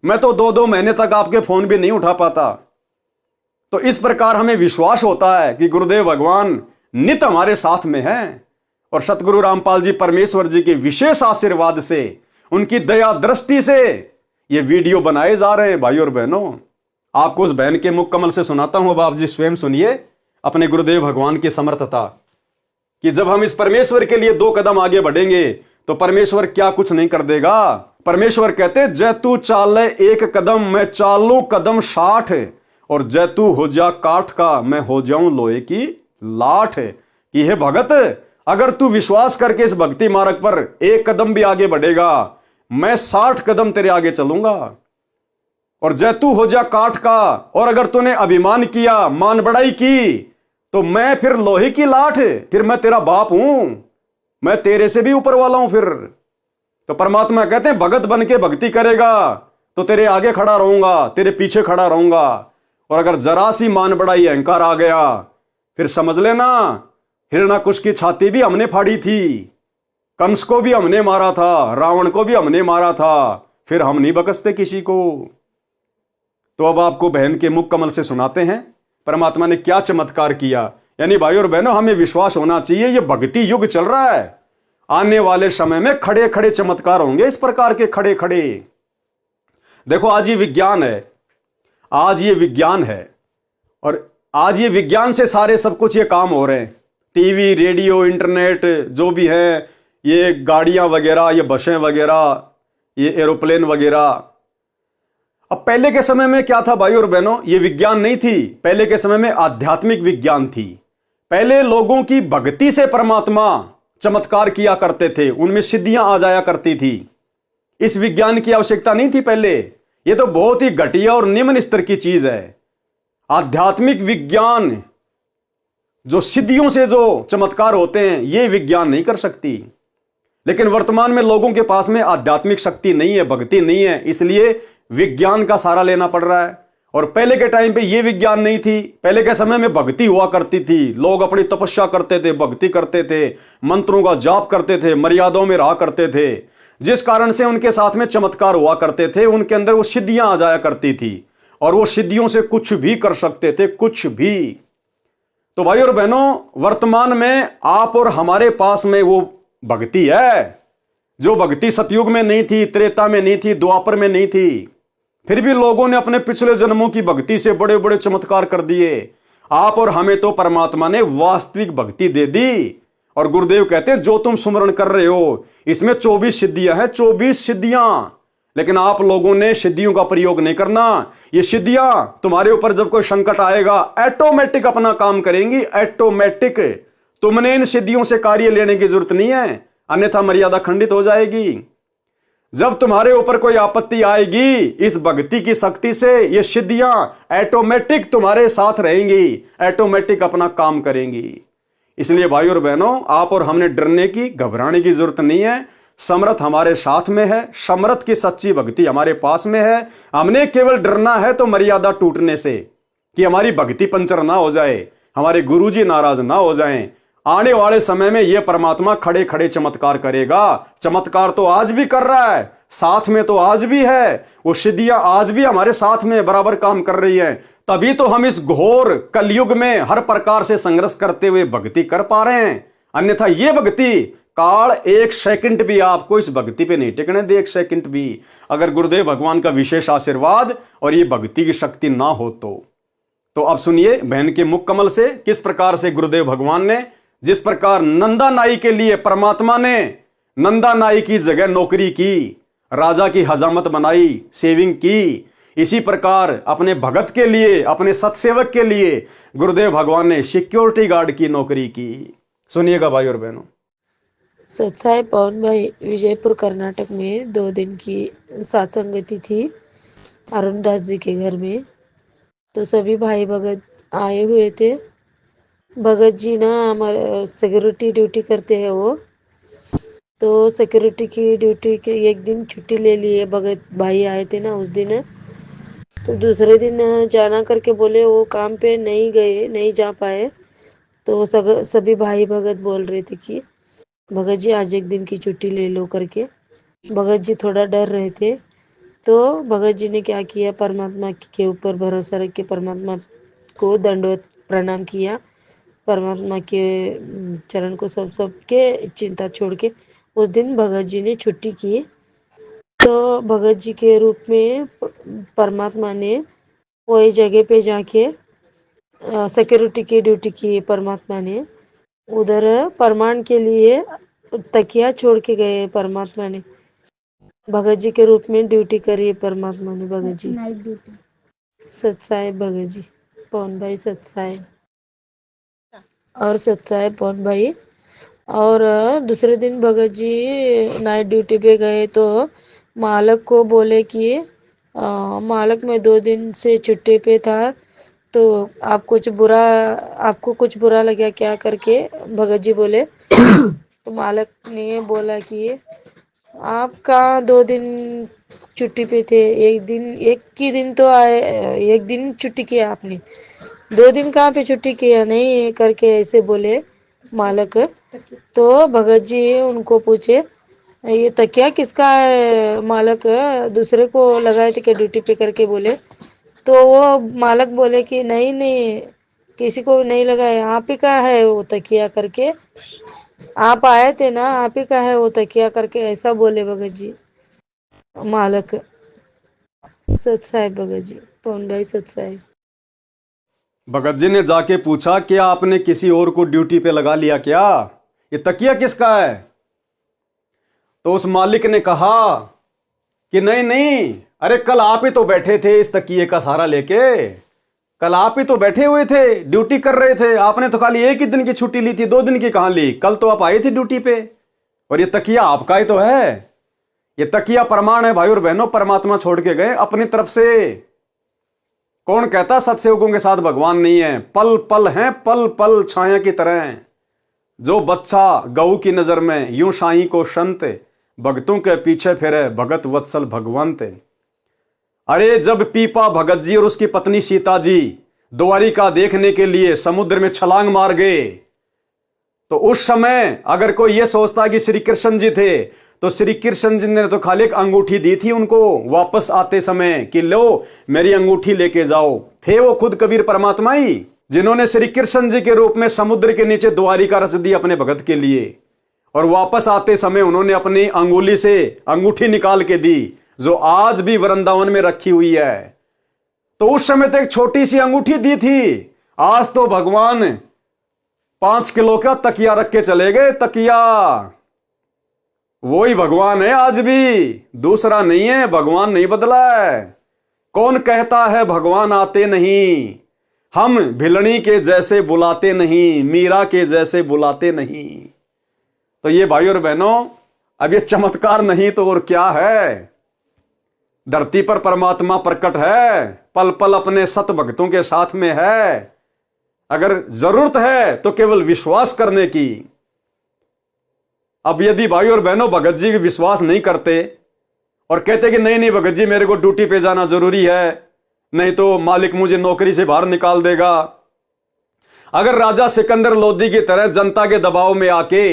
[SPEAKER 1] मैं तो 2-2 महीने तक आपके फोन भी नहीं उठा पाता। तो इस प्रकार हमें विश्वास होता है कि गुरुदेव भगवान नित हमारे साथ में हैं, और सतगुरु रामपाल जी परमेश्वर जी के विशेष आशीर्वाद से, उनकी दया दृष्टि से ये वीडियो बनाए जा रहे हैं। भाई और बहनों, आपको उस बहन के मुख कमल से सुनाता हूं, अब आप जी स्वयं सुनिए अपने गुरुदेव भगवान की समर्थता, कि जब हम इस परमेश्वर के लिए 2 कदम आगे बढ़ेंगे तो परमेश्वर क्या कुछ नहीं कर देगा। परमेश्वर कहते, जय तू चाले 1 कदम, मैं चालू कदम 60, और जय तू हो जा काठ का, मैं हो जाऊं लोहे की लाठ। कि हे भगत, अगर तू विश्वास करके इस भक्ति मार्ग पर 1 कदम भी आगे बढ़ेगा, मैं 60 कदम तेरे आगे चलूंगा। और जय तू हो जा काठ का, और अगर तूने अभिमान किया, मान बढ़ाई की, तो मैं फिर लोहे की लाठ, फिर मैं तेरा बाप हूं, मैं तेरे से भी ऊपर वाला हूं फिर। तो परमात्मा कहते हैं, भगत बन के भक्ति करेगा तो तेरे आगे खड़ा रहूंगा, तेरे पीछे खड़ा रहूंगा। और अगर जरा सी मान बढ़ाई, अहंकार आ गया, फिर समझ लेना, हिरण्याकुश की छाती भी हमने फाड़ी थी, कंस को भी हमने मारा था, रावण को भी हमने मारा था, फिर हम नहीं बकसते किसी को। तो अब आपको बहन के मुख कमल से सुनाते हैं परमात्मा ने क्या चमत्कार किया। यानी भाई और बहनों, हमें विश्वास होना चाहिए, ये भक्ति युग चल रहा है। आने वाले समय में खड़े खड़े चमत्कार होंगे, इस प्रकार के खड़े खड़े। देखो, आज ये विज्ञान है, आज ये विज्ञान है, और आज ये विज्ञान से सारे सब कुछ ये काम हो रहे हैं। टीवी, रेडियो, इंटरनेट जो भी है, ये गाड़ियां वगैरह, ये बसें वगैरह, ये एरोप्लेन वगैरह। अब पहले के समय में क्या था भाई और बहनों, ये विज्ञान नहीं थी। पहले के समय में आध्यात्मिक विज्ञान थी। पहले लोगों की भक्ति से परमात्मा चमत्कार किया करते थे, उनमें सिद्धियां आ जाया करती थी। इस विज्ञान की आवश्यकता नहीं थी पहले। ये तो बहुत ही घटिया और निम्न स्तर की चीज है। आध्यात्मिक विज्ञान, जो सिद्धियों से जो चमत्कार होते हैं, ये विज्ञान नहीं कर सकती। लेकिन वर्तमान में लोगों के पास में आध्यात्मिक शक्ति नहीं है, भक्ति नहीं है, इसलिए विज्ञान का सहारा लेना पड़ रहा है। और पहले के टाइम पे ये विज्ञान नहीं थी। पहले के समय में भक्ति हुआ करती थी, लोग अपनी तपस्या करते थे, भक्ति करते थे, मंत्रों का जाप करते थे, मर्यादाओं में रहा करते थे, जिस कारण से उनके साथ में चमत्कार हुआ करते थे, उनके अंदर वो सिद्धियां आ जाया करती थी। और वो सिद्धियों से कुछ भी कर सकते थे, कुछ भी। तो भाई और बहनों, वर्तमान में आप और हमारे पास में वो भक्ति है जो भक्ति सतयुग में नहीं थी, त्रेता में नहीं थी, द्वापर में नहीं थी। फिर भी लोगों ने अपने पिछले जन्मों की भक्ति से बड़े बड़े चमत्कार कर दिए। आप और हमें तो परमात्मा ने वास्तविक भक्ति दे दी। और गुरुदेव कहते हैं जो तुम सुमरण कर रहे हो इसमें 24 सिद्धियां हैं, 24 सिद्धियां। लेकिन आप लोगों ने सिद्धियों का प्रयोग नहीं करना। ये सिद्धियां तुम्हारे ऊपर जब कोई संकट आएगा ऑटोमेटिक अपना काम करेंगी, ऑटोमेटिक। तुमने इन सिद्धियों से कार्य लेने की जरूरत नहीं है, अन्यथा मर्यादा खंडित हो जाएगी। जब तुम्हारे ऊपर कोई आपत्ति आएगी, इस भक्ति की शक्ति से ये सिद्धियां ऑटोमेटिक तुम्हारे साथ रहेंगी, ऑटोमेटिक अपना काम करेंगी। इसलिए भाई और बहनों, आप और हमने डरने की, घबराने की जरूरत नहीं है। समर्थ हमारे साथ में है, समर्थ की सच्ची भक्ति हमारे पास में है। हमने केवल डरना है तो मर्यादा टूटने से, कि हमारी भक्ति पंचर ना हो जाए, हमारे गुरुजी नाराज ना हो जाएं। आने वाले समय में यह परमात्मा खड़े खड़े चमत्कार करेगा। चमत्कार तो आज भी कर रहा है, साथ में तो आज भी है। वो सिद्धियां आज भी हमारे साथ में बराबर काम कर रही है। तभी तो हम इस घोर कलयुग में हर प्रकार से संघर्ष करते हुए भक्ति कर पा रहे हैं। अन्यथा ये भक्ति काल एक सेकंड भी आपको इस भक्ति पे नहीं टिकने दे, एक सेकंड भी। अगर गुरुदेव भगवान का विशेष आशीर्वाद और ये भक्ति की शक्ति ना हो तो अब सुनिए बहन के मुख कमल से किस प्रकार से गुरुदेव भगवान ने, जिस प्रकार नंदा नाई के लिए परमात्मा ने नंदा नाई की जगह नौकरी की, राजा की हजामत बनाई, सेविंग की, इसी प्रकार अपने भगत के लिए, अपने सत्सेवक के लिए गुरुदेव भगवान ने सिक्योरिटी गार्ड की नौकरी की। सुनिएगा भाई और बहनों।
[SPEAKER 3] सत्साई पवन भाई विजयपुर कर्नाटक में 2 दिन की सत्संगति थी अरुणदास जी के घर में। तो सभी भाई भगत आए हुए थे। भगत जी ना हमारे सिक्योरिटी ड्यूटी करते हैं वो, तो सिक्योरिटी की ड्यूटी के एक दिन छुट्टी ले लिए। भगत भाई आए थे ना उस दिन, तो दूसरे दिन जाना करके बोले वो काम पे नहीं गए, नहीं जा पाए। तो सभी भाई भगत बोल रहे थे कि भगत जी आज एक दिन की छुट्टी ले लो करके। भगत जी थोड़ा डर रहे थे। तो भगत जी ने क्या किया, परमात्मा के ऊपर भरोसा रख के परमात्मा को दंडवत प्रणाम किया। परमात्मा के चरण को सब के चिंता छोड़ के उस दिन भगत जी ने छुट्टी की। तो भगत जी के रूप में परमात्मा ने वही जगह पे जाके सिक्योरिटी की ड्यूटी की। परमात्मा ने उधर प्रमाण के लिए तकिया छोड़ के गए। परमात्मा ने भगत जी के रूप में ड्यूटी करी। परमात्मा ने भगत जी नाइट ड्यूटी। सत्साहेब भगत जी, पवन भाई सत्साहेब और सत्साहेब पवन भाई। और दूसरे दिन भगत जी नाइट ड्यूटी पे गए तो मालक को बोले कि मालक मैं 2 दिन से छुट्टी पे था, तो आपको कुछ बुरा लगा क्या करके भगत जी बोले। तो मालक ने बोला कि आप कहाँ 2 दिन छुट्टी पे थे, एक ही दिन तो आए, एक दिन छुट्टी किया आपने, 2 दिन कहाँ पे छुट्टी किया नहीं करके ऐसे बोले मालक। तो भगत जी उनको पूछे ये तकिया किसका है मालक, दूसरे को लगाए थे क्या ड्यूटी पे करके बोले। तो वो मालक बोले कि नहीं किसी को नहीं लगाया, आप ही का है वो तकिया करके, आप आए थे ना, आप ही का है वो तकिया करके ऐसा बोले भगत जी मालक। सत्साहेब भगत जी, पवन भाई सत्साहेब।
[SPEAKER 1] भगत जी ने जाके पूछा क्या आपने किसी और को ड्यूटी पे लगा लिया क्या, ये तकिया किसका है। तो उस मालिक ने कहा कि नहीं, अरे कल आप ही तो बैठे थे इस तकिए का सहारा लेके, कल आप ही तो बैठे हुए थे, ड्यूटी कर रहे थे। आपने तो खाली एक ही दिन की छुट्टी ली थी, 2 दिन की कहां ली, कल तो आप आए थे ड्यूटी पे। और ये तकिया आपका ही तो है, ये तकिया प्रमाण है भाई और बहनों, परमात्मा छोड़ के गए अपनी तरफ से। कौन कहता सत्सेवकों के साथ भगवान नहीं है, पल पल हैं, पल पल छाया की तरह। जो बच्चा गऊ की नजर में यूं साईं को संत, भगतों के पीछे फिरे भगत वत्सल भगवंत। अरे जब पीपा भगत जी और उसकी पत्नी सीता जी द्वारिका देखने के लिए समुद्र में छलांग मार गए, तो उस समय अगर कोई यह सोचता कि श्री कृष्ण जी थे तो श्री कृष्ण जी ने तो खाली एक अंगूठी दी थी उनको वापस आते समय कि लो मेरी अंगूठी लेके जाओ। थे वो खुद कबीर परमात्मा ही जिन्होंने श्री कृष्ण जी के रूप में समुद्र के नीचे द्वारिका रच दी अपने भगत के लिए, और वापस आते समय उन्होंने अपनी अंगुली से अंगूठी निकाल के दी जो आज भी वृंदावन में रखी हुई है। तो उस समय तो एक छोटी सी अंगूठी दी थी, आज तो भगवान 5 किलो का तकिया रख के चले गए। तकिया वही भगवान है आज भी, दूसरा नहीं है। भगवान नहीं बदला है। कौन कहता है भगवान आते नहीं, हम भिलनी के जैसे बुलाते नहीं, मीरा के जैसे बुलाते नहीं। तो ये भाई और बहनों, अब ये चमत्कार नहीं तो और क्या है। धरती पर परमात्मा प्रकट है, पल पल अपने सत भक्तों के साथ में है। अगर जरूरत है तो केवल विश्वास करने की। अब यदि भाई और बहनों भगत जी विश्वास नहीं करते और कहते कि नहीं नहीं भगत जी मेरे को ड्यूटी पे जाना जरूरी है, नहीं तो मालिक मुझे नौकरी से बाहर निकाल देगा। अगर राजा सिकंदर लोदी की तरह जनता के दबाव में आके,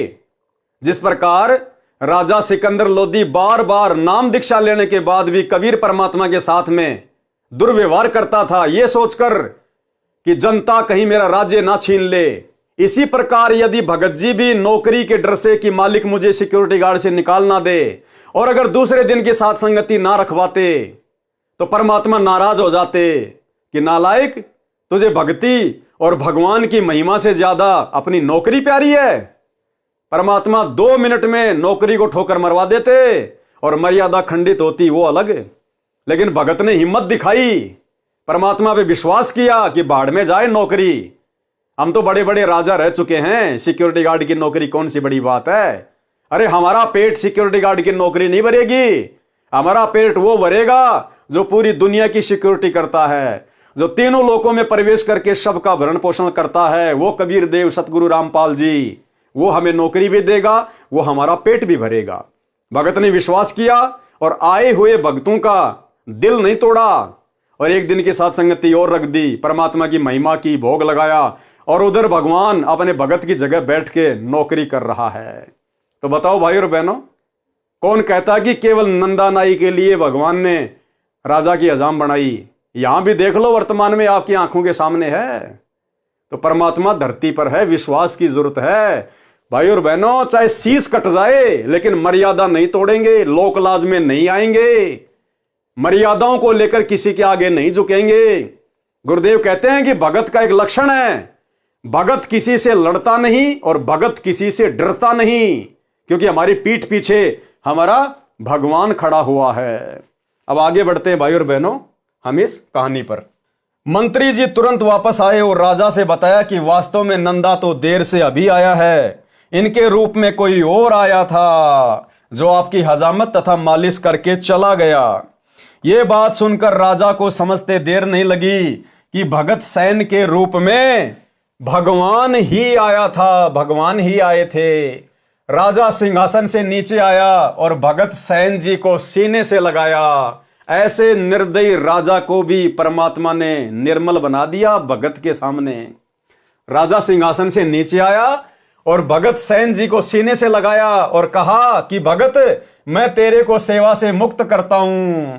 [SPEAKER 1] जिस प्रकार राजा सिकंदर लोदी बार बार नाम दीक्षा लेने के बाद भी कबीर परमात्मा के साथ में दुर्व्यवहार करता था, यह सोचकर कि जनता कहीं मेरा राज्य ना छीन ले, इसी प्रकार यदि भगत जी भी नौकरी के डर से कि मालिक मुझे सिक्योरिटी गार्ड से निकाल ना दे, और अगर दूसरे दिन की साथ संगति ना रखवाते, तो परमात्मा नाराज हो जाते कि नालायक, तुझे भक्ति और भगवान की महिमा से ज्यादा अपनी नौकरी प्यारी है। परमात्मा 2 मिनट में नौकरी को ठोकर मरवा देते और मर्यादा खंडित होती, वो अलग। लेकिन भगत ने हिम्मत दिखाई, परमात्मा पे विश्वास किया कि बाढ़ में जाए नौकरी। हम तो बड़े बड़े राजा रह चुके हैं, सिक्योरिटी गार्ड की नौकरी कौन सी बड़ी बात है। अरे हमारा पेट सिक्योरिटी गार्ड की नौकरी नहीं भरेगी, हमारा पेट वो भरेगा जो पूरी दुनिया की सिक्योरिटी करता है, जो तीनों लोकों में प्रवेश करके सबका भरण पोषण करता है। वो कबीर देव सतगुरु रामपाल जी, वो हमें नौकरी भी देगा, वो हमारा पेट भी भरेगा। भगत ने विश्वास किया और आए हुए भक्तों का दिल नहीं तोड़ा, और एक दिन की साथ संगति और रख दी, परमात्मा की महिमा की भोग लगाया, और उधर भगवान अपने भगत की जगह बैठ के नौकरी कर रहा है। तो बताओ भाई और बहनों, कौन कहता कि केवल नंदा नाई के लिए भगवान ने राजा की हजाम बनाई। यहां भी देख लो, वर्तमान में आपकी आंखों के सामने है। तो परमात्मा धरती पर है, विश्वास की जरूरत है भाई और बहनों। चाहे शीश कट जाए लेकिन मर्यादा नहीं तोड़ेंगे, लोक लाज में नहीं आएंगे, मर्यादाओं को लेकर किसी के आगे नहीं झुकेंगे। गुरुदेव कहते हैं कि भगत का एक लक्षण है, भगत किसी से लड़ता नहीं और भगत किसी से डरता नहीं, क्योंकि हमारी पीठ पीछे हमारा भगवान खड़ा हुआ है। अब आगे बढ़ते हैं भाई और बहनों हम इस कहानी पर। मंत्री जी तुरंत वापस आए और राजा से बताया कि वास्तव में नंदा तो देर से अभी आया है, इनके रूप में कोई और आया था जो आपकी हजामत तथा मालिश करके चला गया। यह बात सुनकर राजा को समझते देर नहीं लगी कि भगत सैन के रूप में भगवान ही आया था, भगवान ही आए थे। राजा सिंहासन से नीचे आया और भगत सैन जी को सीने से लगाया। ऐसे निर्दयी राजा को भी परमात्मा ने निर्मल बना दिया भगत के सामने। राजा सिंहासन से नीचे आया और भगत सैन जी को सीने से लगाया और कहा कि भगत, मैं तेरे को सेवा से मुक्त करता हूं,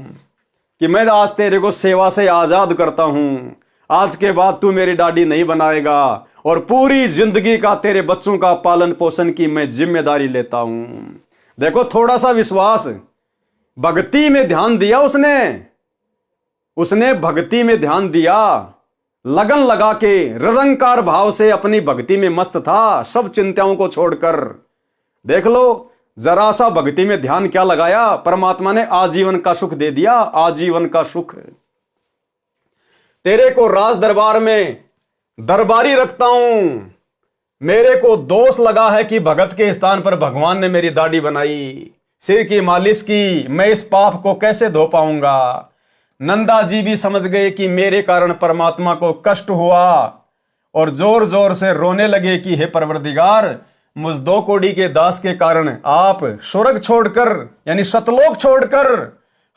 [SPEAKER 1] कि मैं आज तेरे को सेवा से आजाद करता हूं। आज के बाद तू मेरी दाढ़ी नहीं बनाएगा और पूरी जिंदगी का तेरे बच्चों का पालन पोषण की मैं जिम्मेदारी लेता हूं। देखो, थोड़ा सा विश्वास, भक्ति में ध्यान दिया उसने भक्ति में ध्यान दिया, लगन लगा के निरंकार भाव से अपनी भक्ति में मस्त था, सब चिंताओं को छोड़कर। देख लो, जरा सा भक्ति में ध्यान क्या लगाया, परमात्मा ने आजीवन का सुख दे दिया, आजीवन का सुख। तेरे को राज दरबार में दरबारी रखता हूं। मेरे को दोष लगा है कि भगत के स्थान पर भगवान ने मेरी दाढ़ी बनाई, सिर की मालिश की, मैं इस पाप को कैसे धो पाऊंगा। नंदा जी भी समझ गए कि मेरे कारण परमात्मा को कष्ट हुआ और जोर जोर से रोने लगे कि हे परवरदिगार, मुझ 2 कौड़ी के दास के कारण आप स्वर्ग छोड़कर यानी सतलोक छोड़कर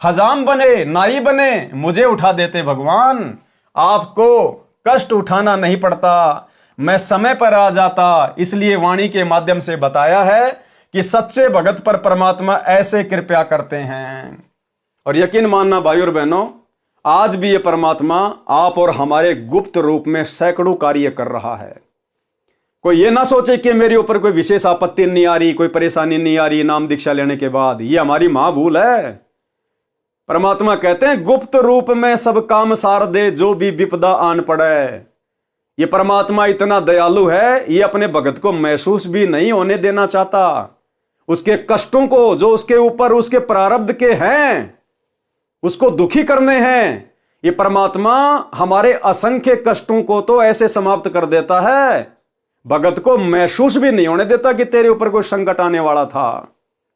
[SPEAKER 1] हजाम बने, नाई बने, मुझे उठा देते भगवान। आपको कष्ट उठाना नहीं पड़ता, मैं समय पर आ जाता। इसलिए वाणी के माध्यम से बताया है कि सच्चे भगत पर परमात्मा ऐसे कृपा करते हैं। और यकीन मानना भाई और बहनों, आज भी ये परमात्मा आप और हमारे गुप्त रूप में सैकड़ों कार्य कर रहा है। कोई ये ना सोचे कि मेरे ऊपर कोई विशेष आपत्ति नहीं आ रही, कोई परेशानी नहीं आ रही नाम दीक्षा लेने के बाद, ये हमारी महाभूल है। परमात्मा कहते हैं गुप्त रूप में सब काम सार दे जो भी विपदा आन पड़े। ये परमात्मा इतना दयालु है, ये अपने भगत को महसूस भी नहीं होने देना चाहता। उसके कष्टों को जो उसके ऊपर उसके प्रारब्ध के हैं उसको दुखी करने हैं। ये परमात्मा हमारे असंख्य कष्टों को तो ऐसे समाप्त कर देता है, भगत को महसूस भी नहीं होने देता कि तेरे ऊपर कोई संकट आने वाला था।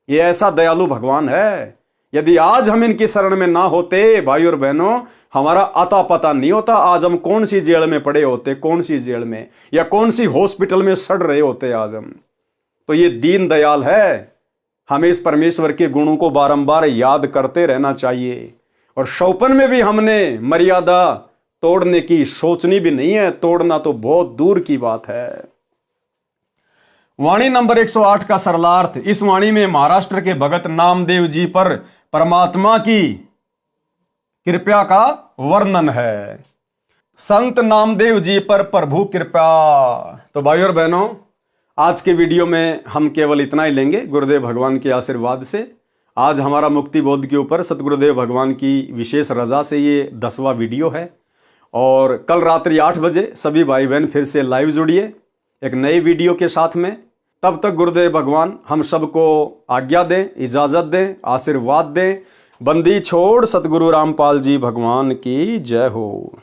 [SPEAKER 1] ये ऐसा दयालु भगवान है। यदि आज हम इनकी शरण में ना होते भाई और बहनों, हमारा अता पता नहीं होता आज हम कौन सी जेल में पड़े होते, कौन सी जेल में या कौन सी हॉस्पिटल में सड़ रहे होते आज हम। तो ये दीन दयाल है। हमें इस परमेश्वर के गुणों को बारंबार याद करते रहना चाहिए। और शौपन में भी हमने मर्यादा तोड़ने की सोचनी भी नहीं है, तोड़ना तो बहुत दूर की बात है। वाणी नंबर 108 का सरलार्थ। इस वाणी में महाराष्ट्र के भगत नामदेव जी पर परमात्मा की कृपा का वर्णन है। संत नामदेव जी पर प्रभु कृपा। तो भाई और बहनों, आज के वीडियो में हम केवल इतना ही लेंगे गुरुदेव भगवान के आशीर्वाद से। आज हमारा मुक्ति बोध के ऊपर सतगुरुदेव भगवान की विशेष रजा से ये 10वां वीडियो है। और कल रात्रि 8 बजे सभी भाई बहन फिर से लाइव जुड़िए एक नए वीडियो के साथ में। तब तक गुरुदेव भगवान हम सबको आज्ञा दें, इजाज़त दें, आशीर्वाद दें। बंदी छोड़ सतगुरु रामपाल जी भगवान की जय हो।